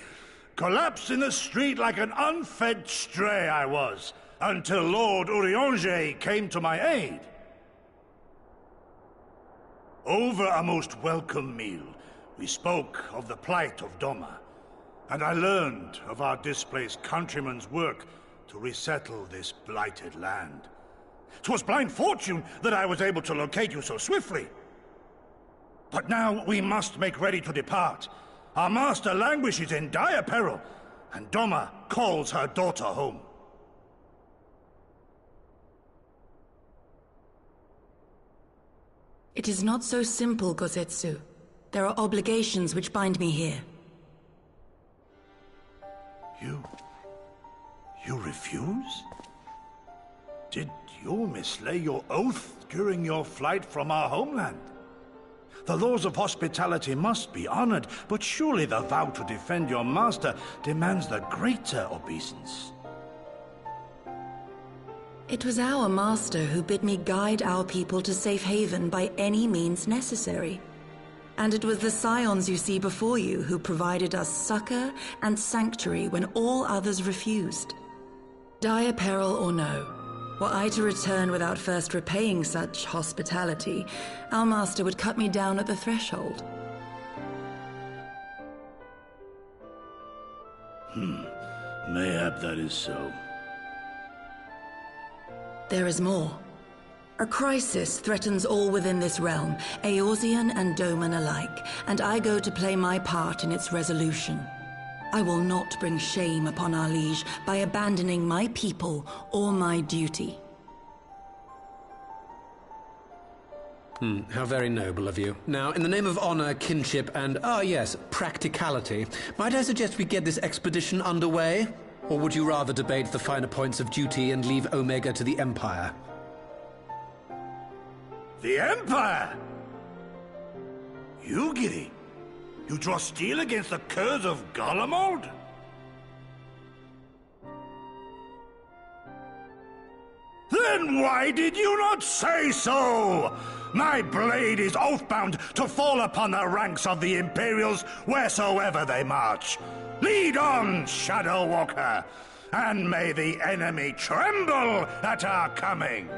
Collapsed in the street like an unfed stray I was, until Lord Urianger came to my aid. Over a most welcome meal, we spoke of the plight of Doma, and I learned of our displaced countrymen's work to resettle this blighted land. 'Twas blind fortune that I was able to locate you so swiftly. But now we must make ready to depart. Our master languishes in dire peril, and Doma calls her daughter home. It is not so simple, Gosetsu. There are obligations which bind me here. You refuse? Did you mislay your oath during your flight from our homeland? The laws of hospitality must be honored, but surely the vow to defend your master demands the greater obeisance. It was our master who bid me guide our people to safe haven by any means necessary. And it was the Scions you see before you who provided us succor and sanctuary when all others refused. Dire peril or no, were I to return without first repaying such hospitality, our master would cut me down at the threshold. Mayhap that is so. There is more. A crisis threatens all within this realm, Eorzean and Doman alike, and I go to play my part in its resolution. I will not bring shame upon our liege by abandoning my people or my duty. How very noble of you. Now, in the name of honor, kinship, and, yes, practicality, might I suggest we get this expedition underway? Or would you rather debate the finer points of duty and leave Omega to the Empire? The Empire? Yugiri, you draw steel against the curse of Garlemald? Then why did you not say so? My blade is oath-bound to fall upon the ranks of the Imperials wheresoever they march. Lead on, Shadow Walker, and may the enemy tremble at our coming.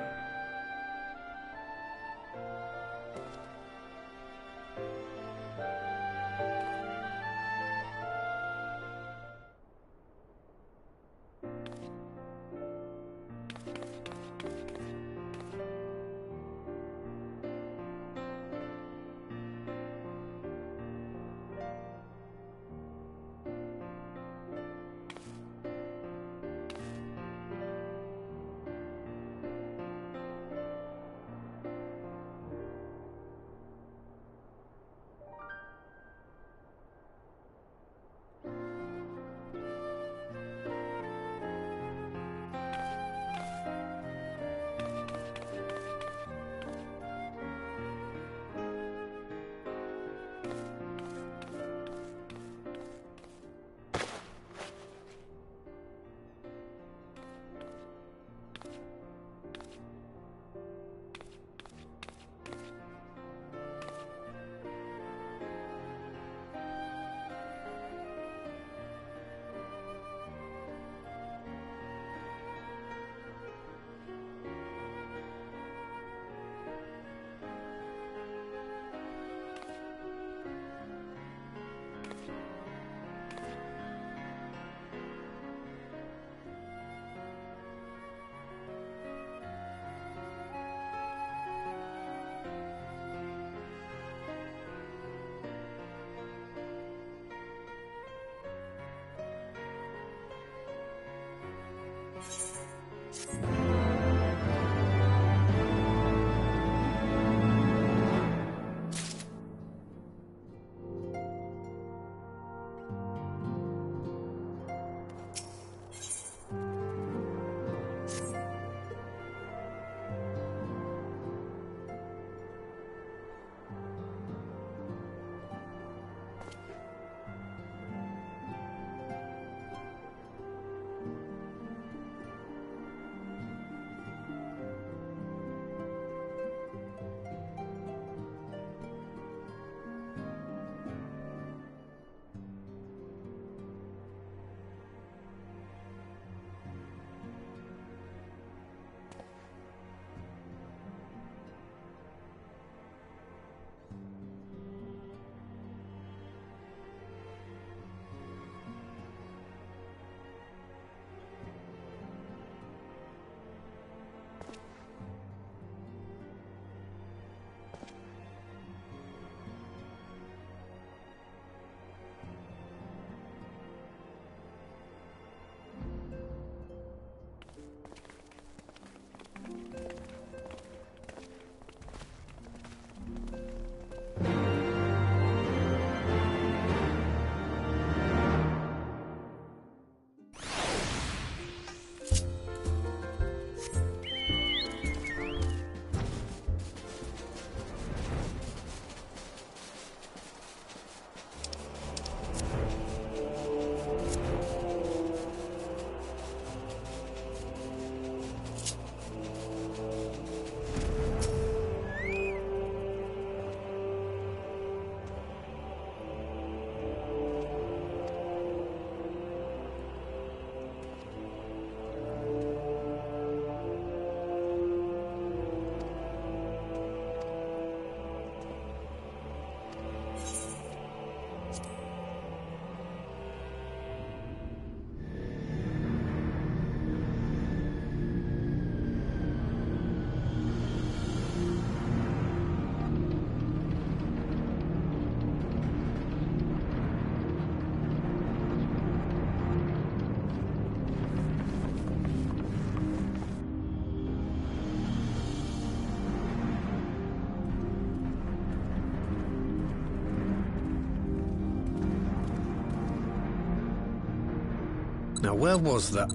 Now, where was that?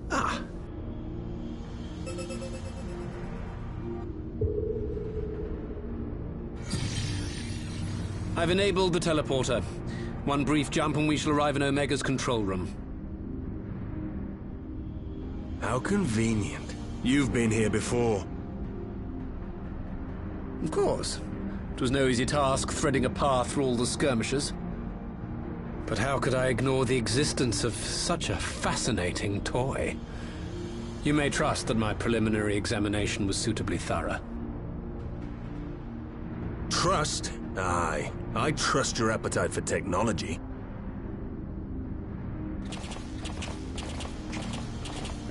Ah! I've enabled the teleporter. One brief jump and we shall arrive in Omega's control room. How convenient. You've been here before. Of course. It was no easy task threading a path through all the skirmishers. But how could I ignore the existence of such a fascinating toy? You may trust that my preliminary examination was suitably thorough. Trust? Aye. I trust your appetite for technology.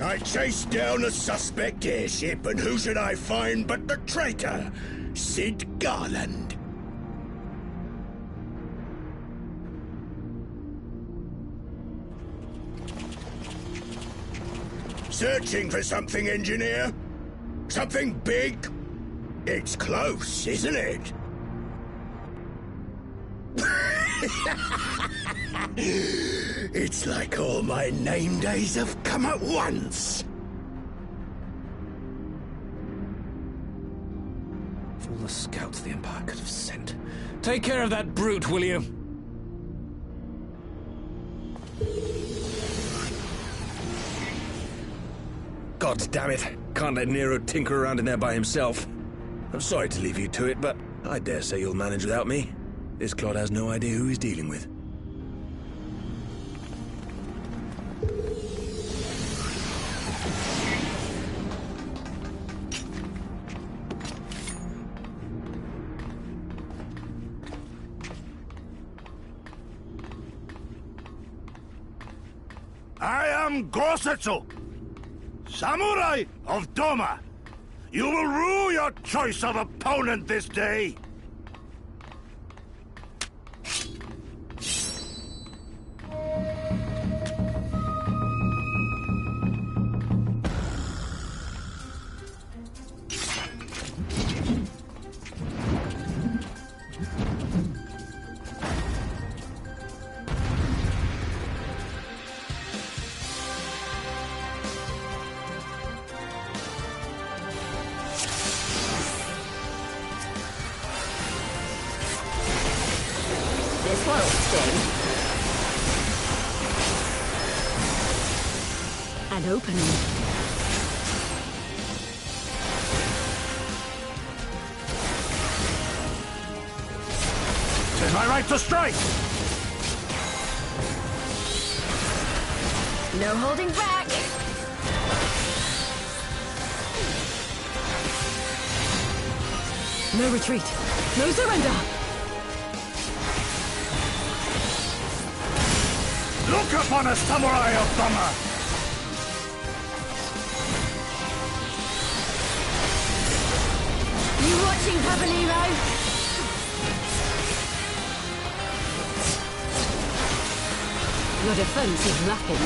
I chased down a suspect airship, and who should I find but the traitor, Sid Garland. Searching for something, engineer? Something big? It's close, isn't it? It's like all my name days have come at once. Of all the scouts the Empire could have sent. Take care of that brute, will you? God damn it. Can't let Nero tinker around in there by himself. I'm sorry to leave you to it, but I dare say you'll manage without me. This clod has no idea who he's dealing with. I am Gosetsu, Samurai of Doma. You will rue your choice of opponent this day. This won't sting. An opening. Tis my right to strike. No holding back. No retreat. No surrender. Look upon a samurai of Doma! You watching, Cavallero? Your defense is lacking.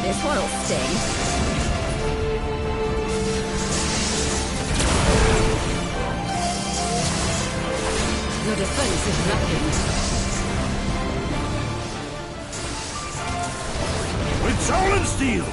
This one'll sting. Your defense is lacking. With soul and steel!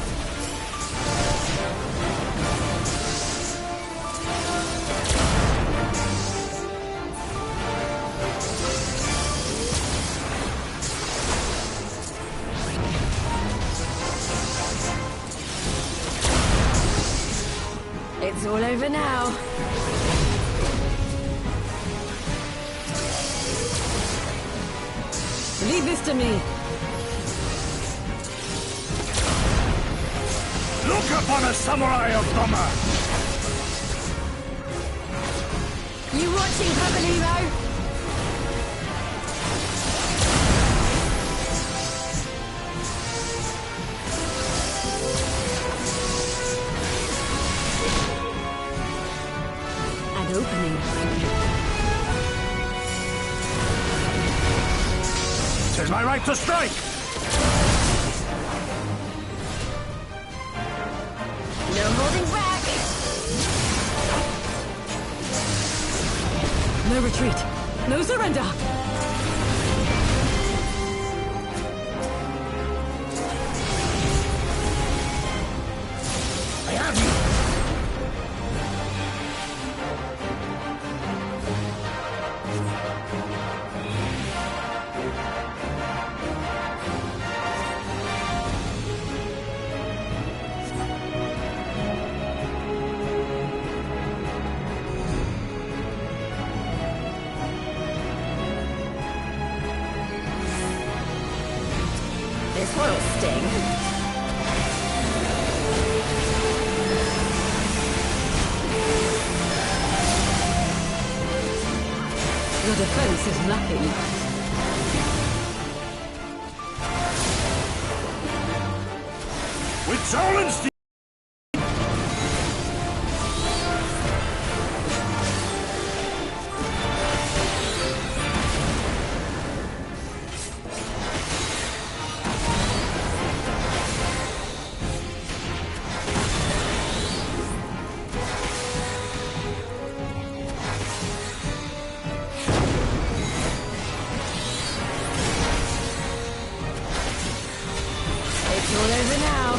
now. Leave this to me. Look upon a samurai of Doma! You watching, Papanimo? An opening. 'Tis my right to strike! No holding back! No retreat! No surrender! I have you! This one'll sting. Your defense is lacking. With Solon's It's all over now.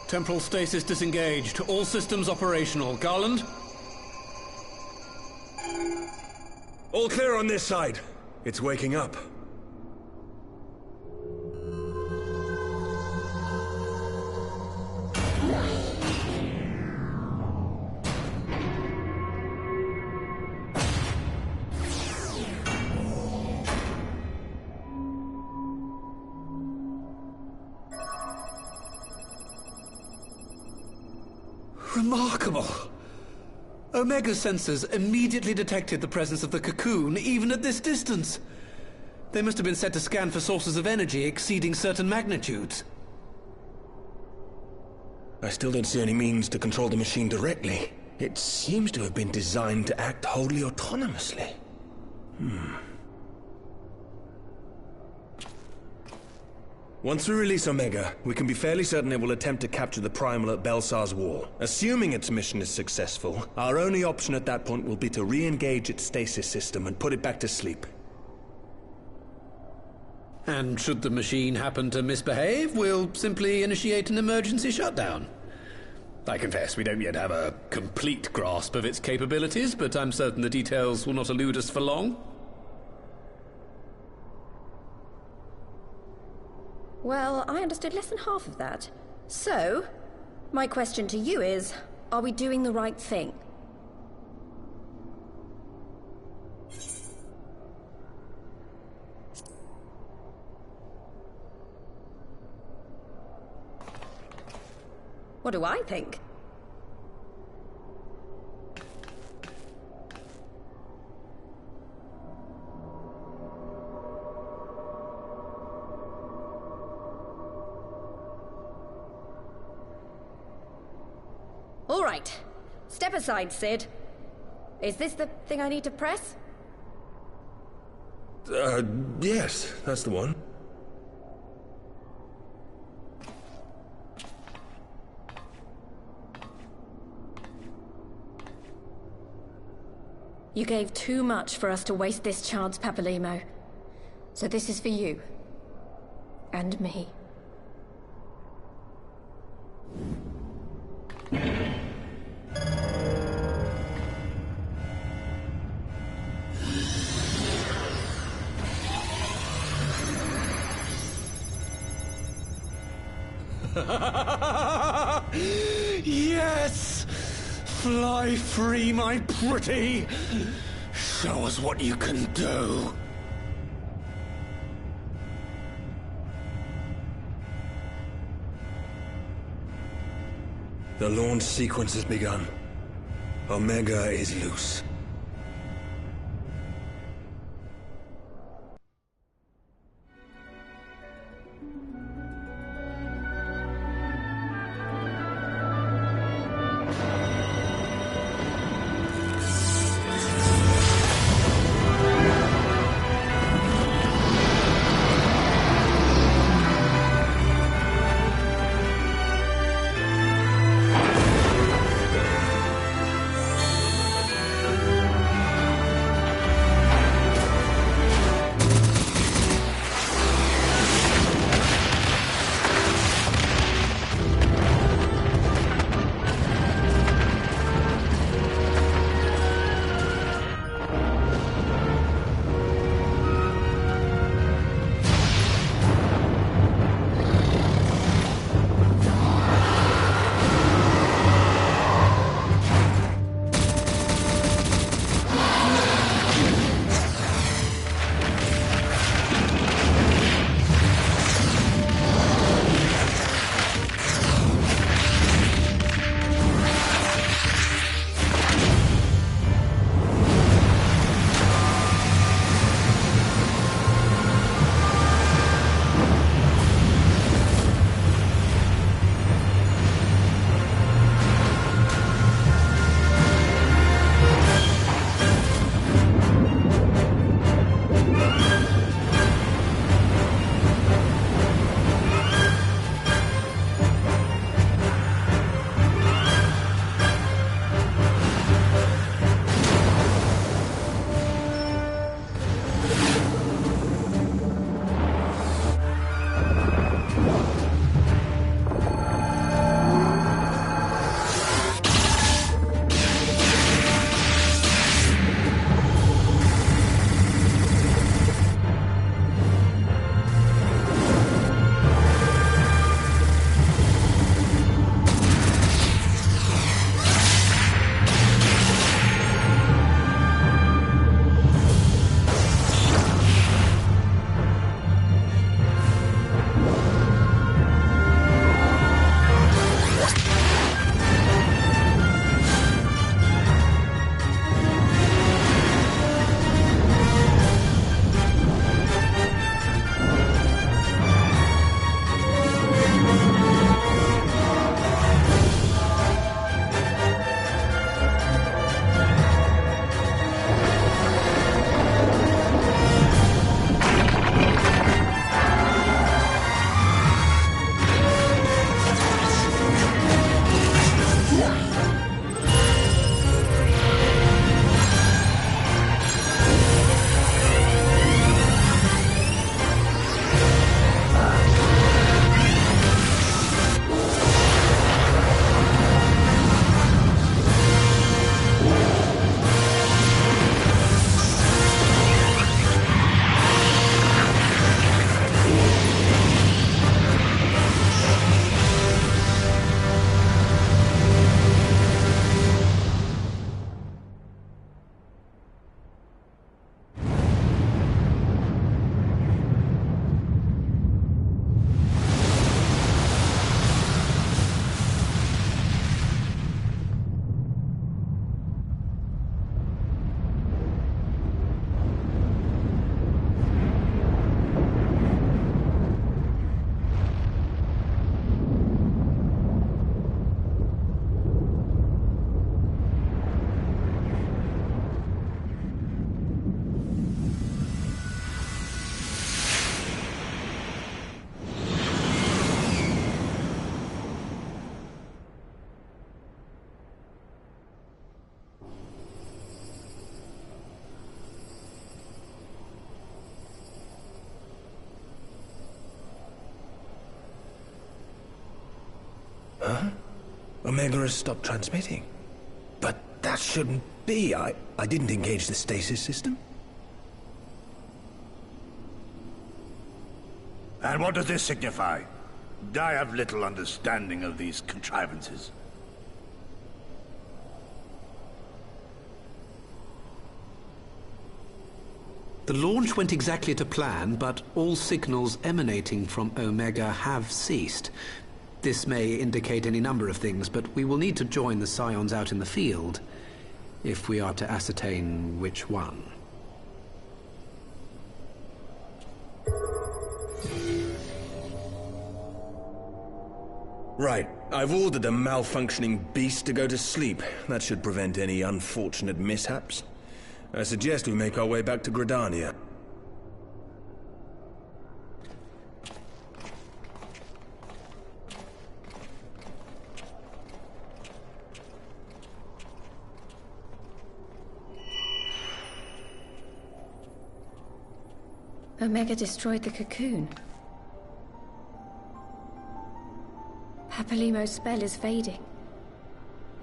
Temporal stasis disengaged. All systems operational. Garland? All clear on this side. It's waking up. Remarkable! Omega sensors immediately detected the presence of the cocoon, even at this distance. They must have been set to scan for sources of energy exceeding certain magnitudes. I still don't see any means to control the machine directly. It seems to have been designed to act wholly autonomously. Once we release Omega, we can be fairly certain it will attempt to capture the Primal at Belsar's Wall. Assuming its mission is successful, our only option at that point will be to re-engage its stasis system and put it back to sleep. And should the machine happen to misbehave, we'll simply initiate an emergency shutdown. I confess we don't yet have a complete grasp of its capabilities, but I'm certain the details will not elude us for long. Well, I understood less than half of that. So, my question to you is, are we doing the right thing? What do I think? All right. Step aside, Sid. Is this the thing I need to press? Yes, that's the one. You gave too much for us to waste this chance, Papalimo. So this is for you. And me. Yes! Fly free, my pretty! Show us what you can do. The launch sequence has begun. Omega is loose. Huh? Omega has stopped transmitting. But that shouldn't be. I didn't engage the stasis system. And what does this signify? I have little understanding of these contrivances. The launch went exactly to plan, but all signals emanating from Omega have ceased. This may indicate any number of things, but we will need to join the Scions out in the field if we are to ascertain which one. Right. I've ordered a malfunctioning beast to go to sleep. That should prevent any unfortunate mishaps. I suggest we make our way back to Gridania. Omega destroyed the cocoon. Papalimo's spell is fading.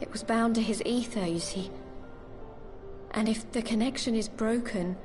It was bound to his ether, you see. And if the connection is broken...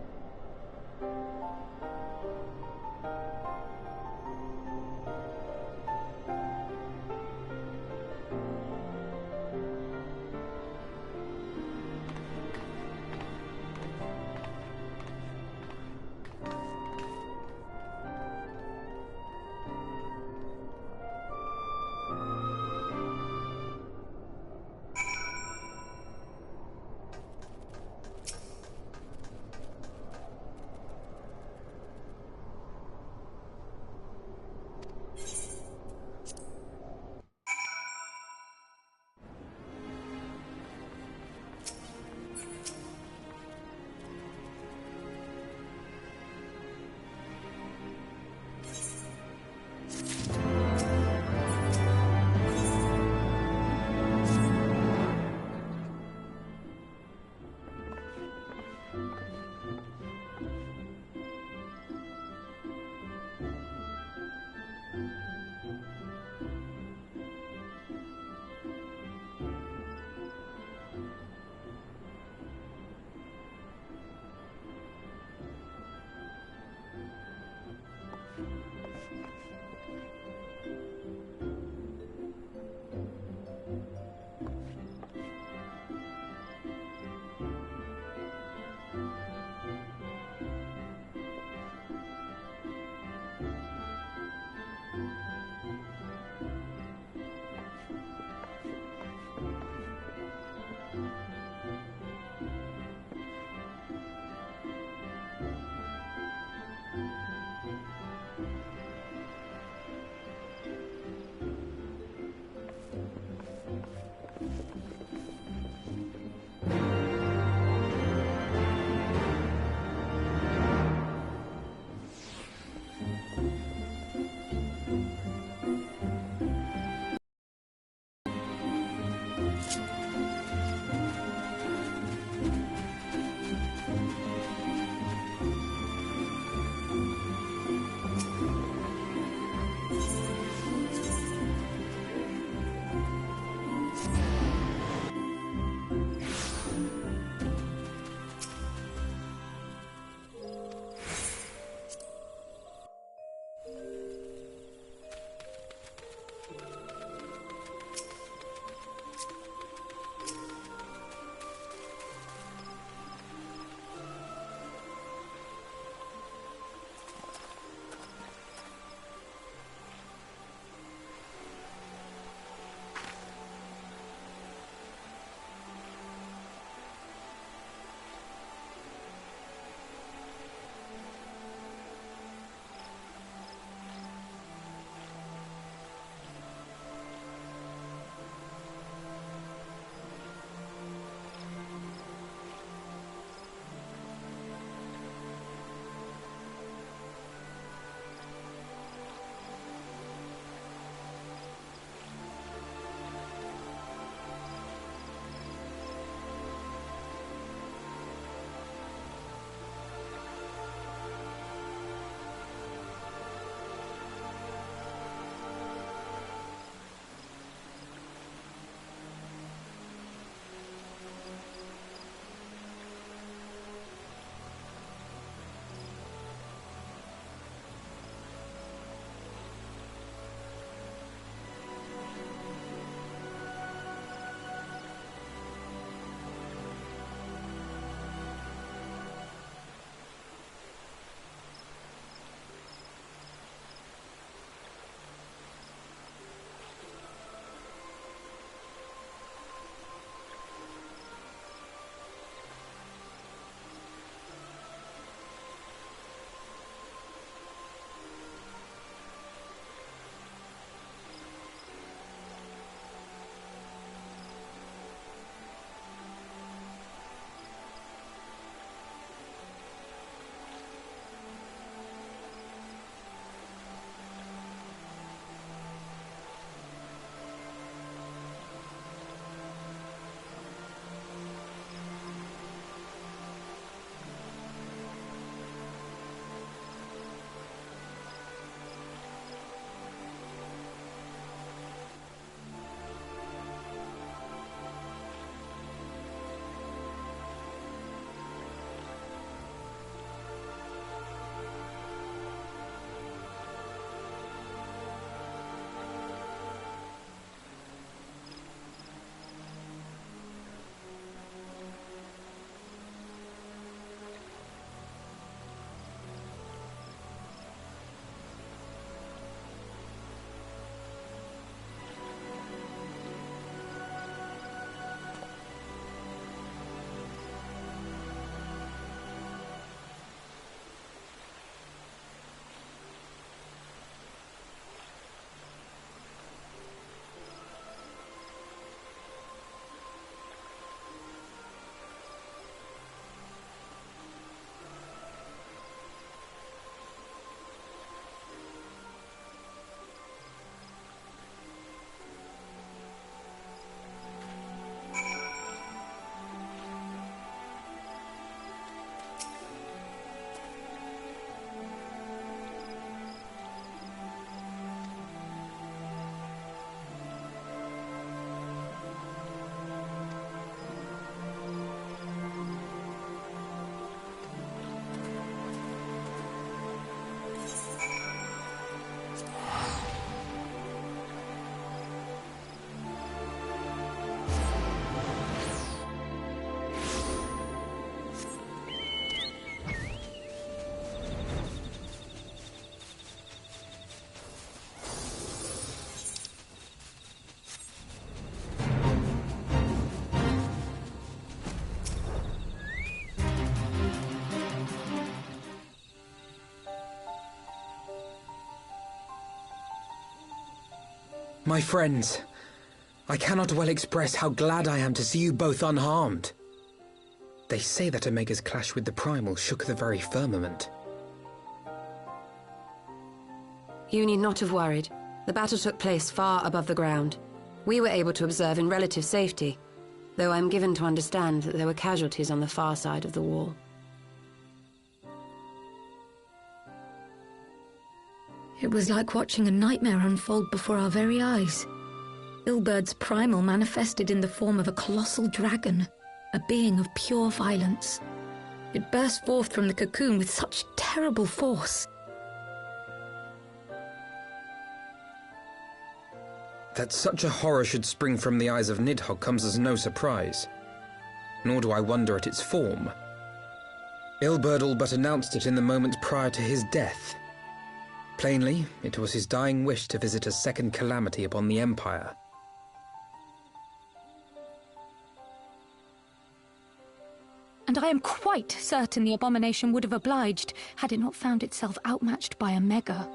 My friends, I cannot well express how glad I am to see you both unharmed. They say that Omega's clash with the Primal shook the very firmament. You need not have worried. The battle took place far above the ground. We were able to observe in relative safety, though I'm given to understand that there were casualties on the far side of the wall. It was like watching a nightmare unfold before our very eyes. Ilburd's primal manifested in the form of a colossal dragon, a being of pure violence. It burst forth from the cocoon with such terrible force. That such a horror should spring from the eyes of Nidhogg comes as no surprise. Nor do I wonder at its form. Ilberd all but announced it in the moments prior to his death. Plainly, it was his dying wish to visit a second calamity upon the Empire. And I am quite certain the abomination would have obliged had it not found itself outmatched by Omega.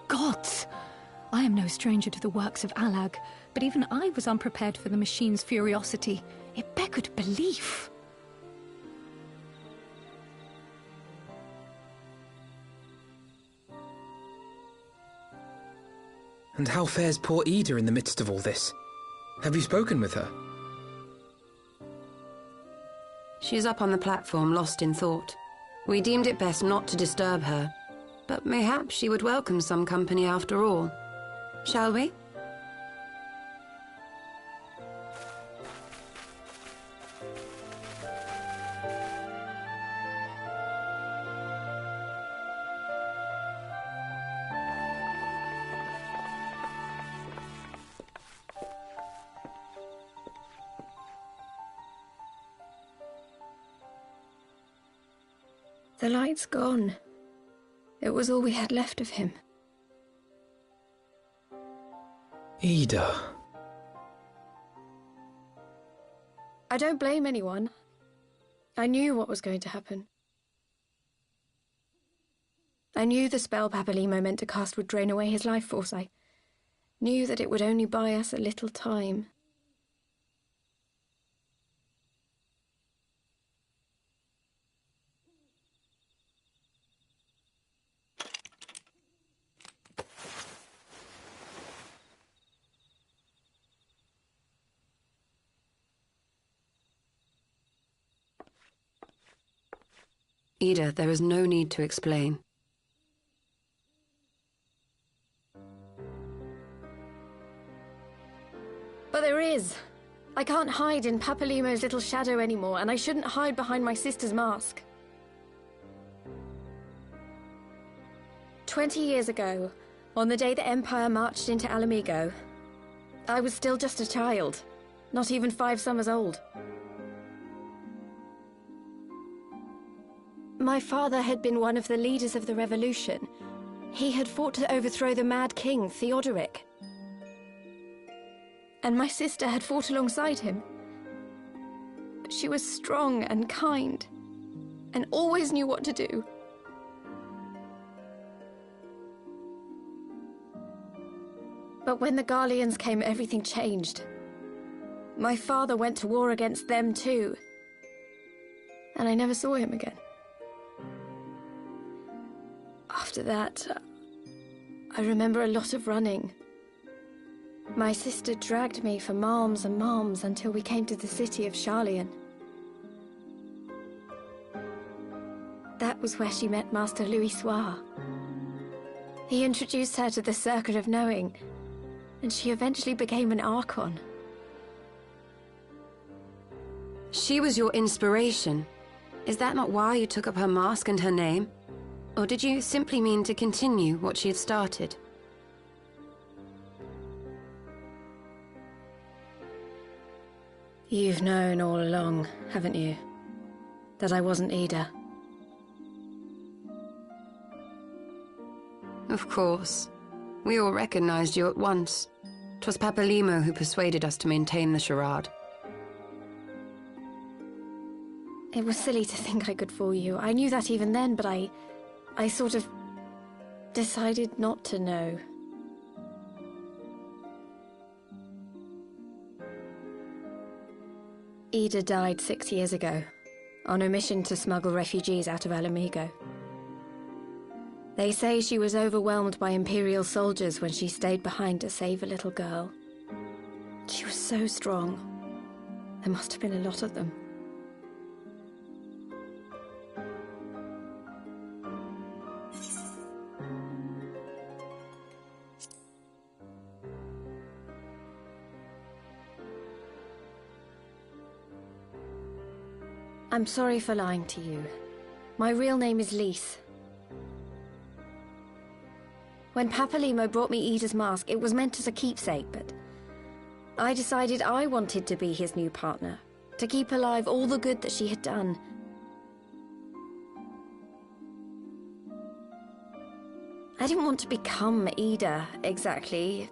Gods! I am no stranger to the works of Allag, but even I was unprepared for the machine's furiosity. It beggared belief. And how fares poor Ida in the midst of all this? Have you spoken with her? She's up on the platform, lost in thought. We deemed it best not to disturb her, but mayhaps she would welcome some company after all. Shall we? The light's gone. It was all we had left of him. Ida. I don't blame anyone. I knew what was going to happen. I knew the spell Papalimo meant to cast would drain away his life force. I knew that it would only buy us a little time. Ida, there is no need to explain. But there is. I can't hide in Papalimo's little shadow anymore, and I shouldn't hide behind my sister's mask. 20 years ago, on the day the Empire marched into Alamigo, I was still just a child, not even 5 summers old. My father had been one of the leaders of the revolution. He had fought to overthrow the Mad King, Theodoric. And my sister had fought alongside him. But she was strong and kind, and always knew what to do. But when the Garleans came, everything changed. My father went to war against them too, and I never saw him again. After that, I remember a lot of running. My sister dragged me for malms and malms until we came to the city of Sharlayan. That was where she met Master Louis Soir. He introduced her to the Circuit of Knowing, and she eventually became an Archon. She was your inspiration. Is that not why you took up her mask and her name? Or did you simply mean to continue what she had started? You've known all along, haven't you? That I wasn't Ida. Of course. We all recognized you at once. 'Twas Papalimo who persuaded us to maintain the charade. It was silly to think I could fool you. I knew that even then, but I sort of decided not to know. Ida died 6 years ago, on a mission to smuggle refugees out of Alamigo. They say she was overwhelmed by Imperial soldiers when she stayed behind to save a little girl. She was so strong. There must have been a lot of them. I'm sorry for lying to you. My real name is Lise. When Papalimo brought me Ida's mask, it was meant as a keepsake, but I decided I wanted to be his new partner, to keep alive all the good that she had done. I didn't want to become Ida, exactly.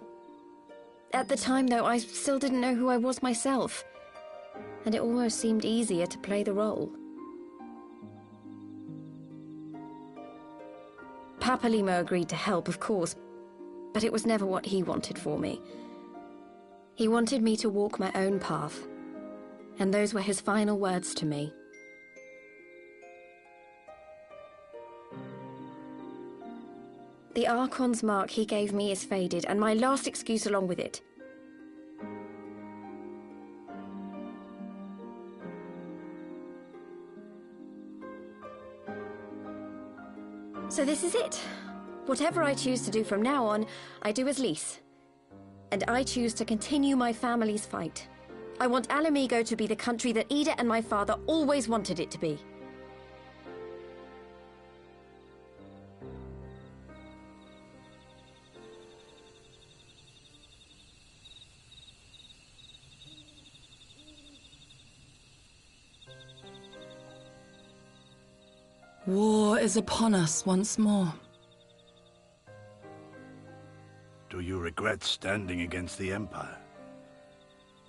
At the time, though, I still didn't know who I was myself, and it almost seemed easier to play the role. Papalimo agreed to help, of course, but it was never what he wanted for me. He wanted me to walk my own path, and those were his final words to me. The Archon's mark he gave me is faded, and my last excuse along with it. So this is it. Whatever I choose to do from now on, I do as Lise. And I choose to continue my family's fight. I want Alamigo to be the country that Ida and my father always wanted it to be. War is upon us once more. Do you regret standing against the Empire?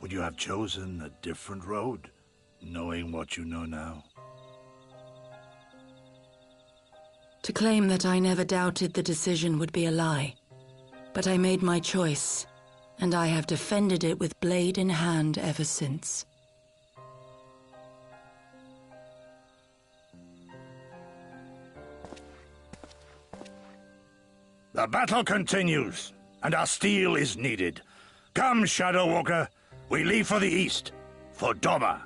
Would you have chosen a different road, knowing what you know now? To claim that I never doubted the decision would be a lie. But I made my choice, and I have defended it with blade in hand ever since. The battle continues, and our steel is needed. Come, Shadow Walker, we leave for the east, for Doma.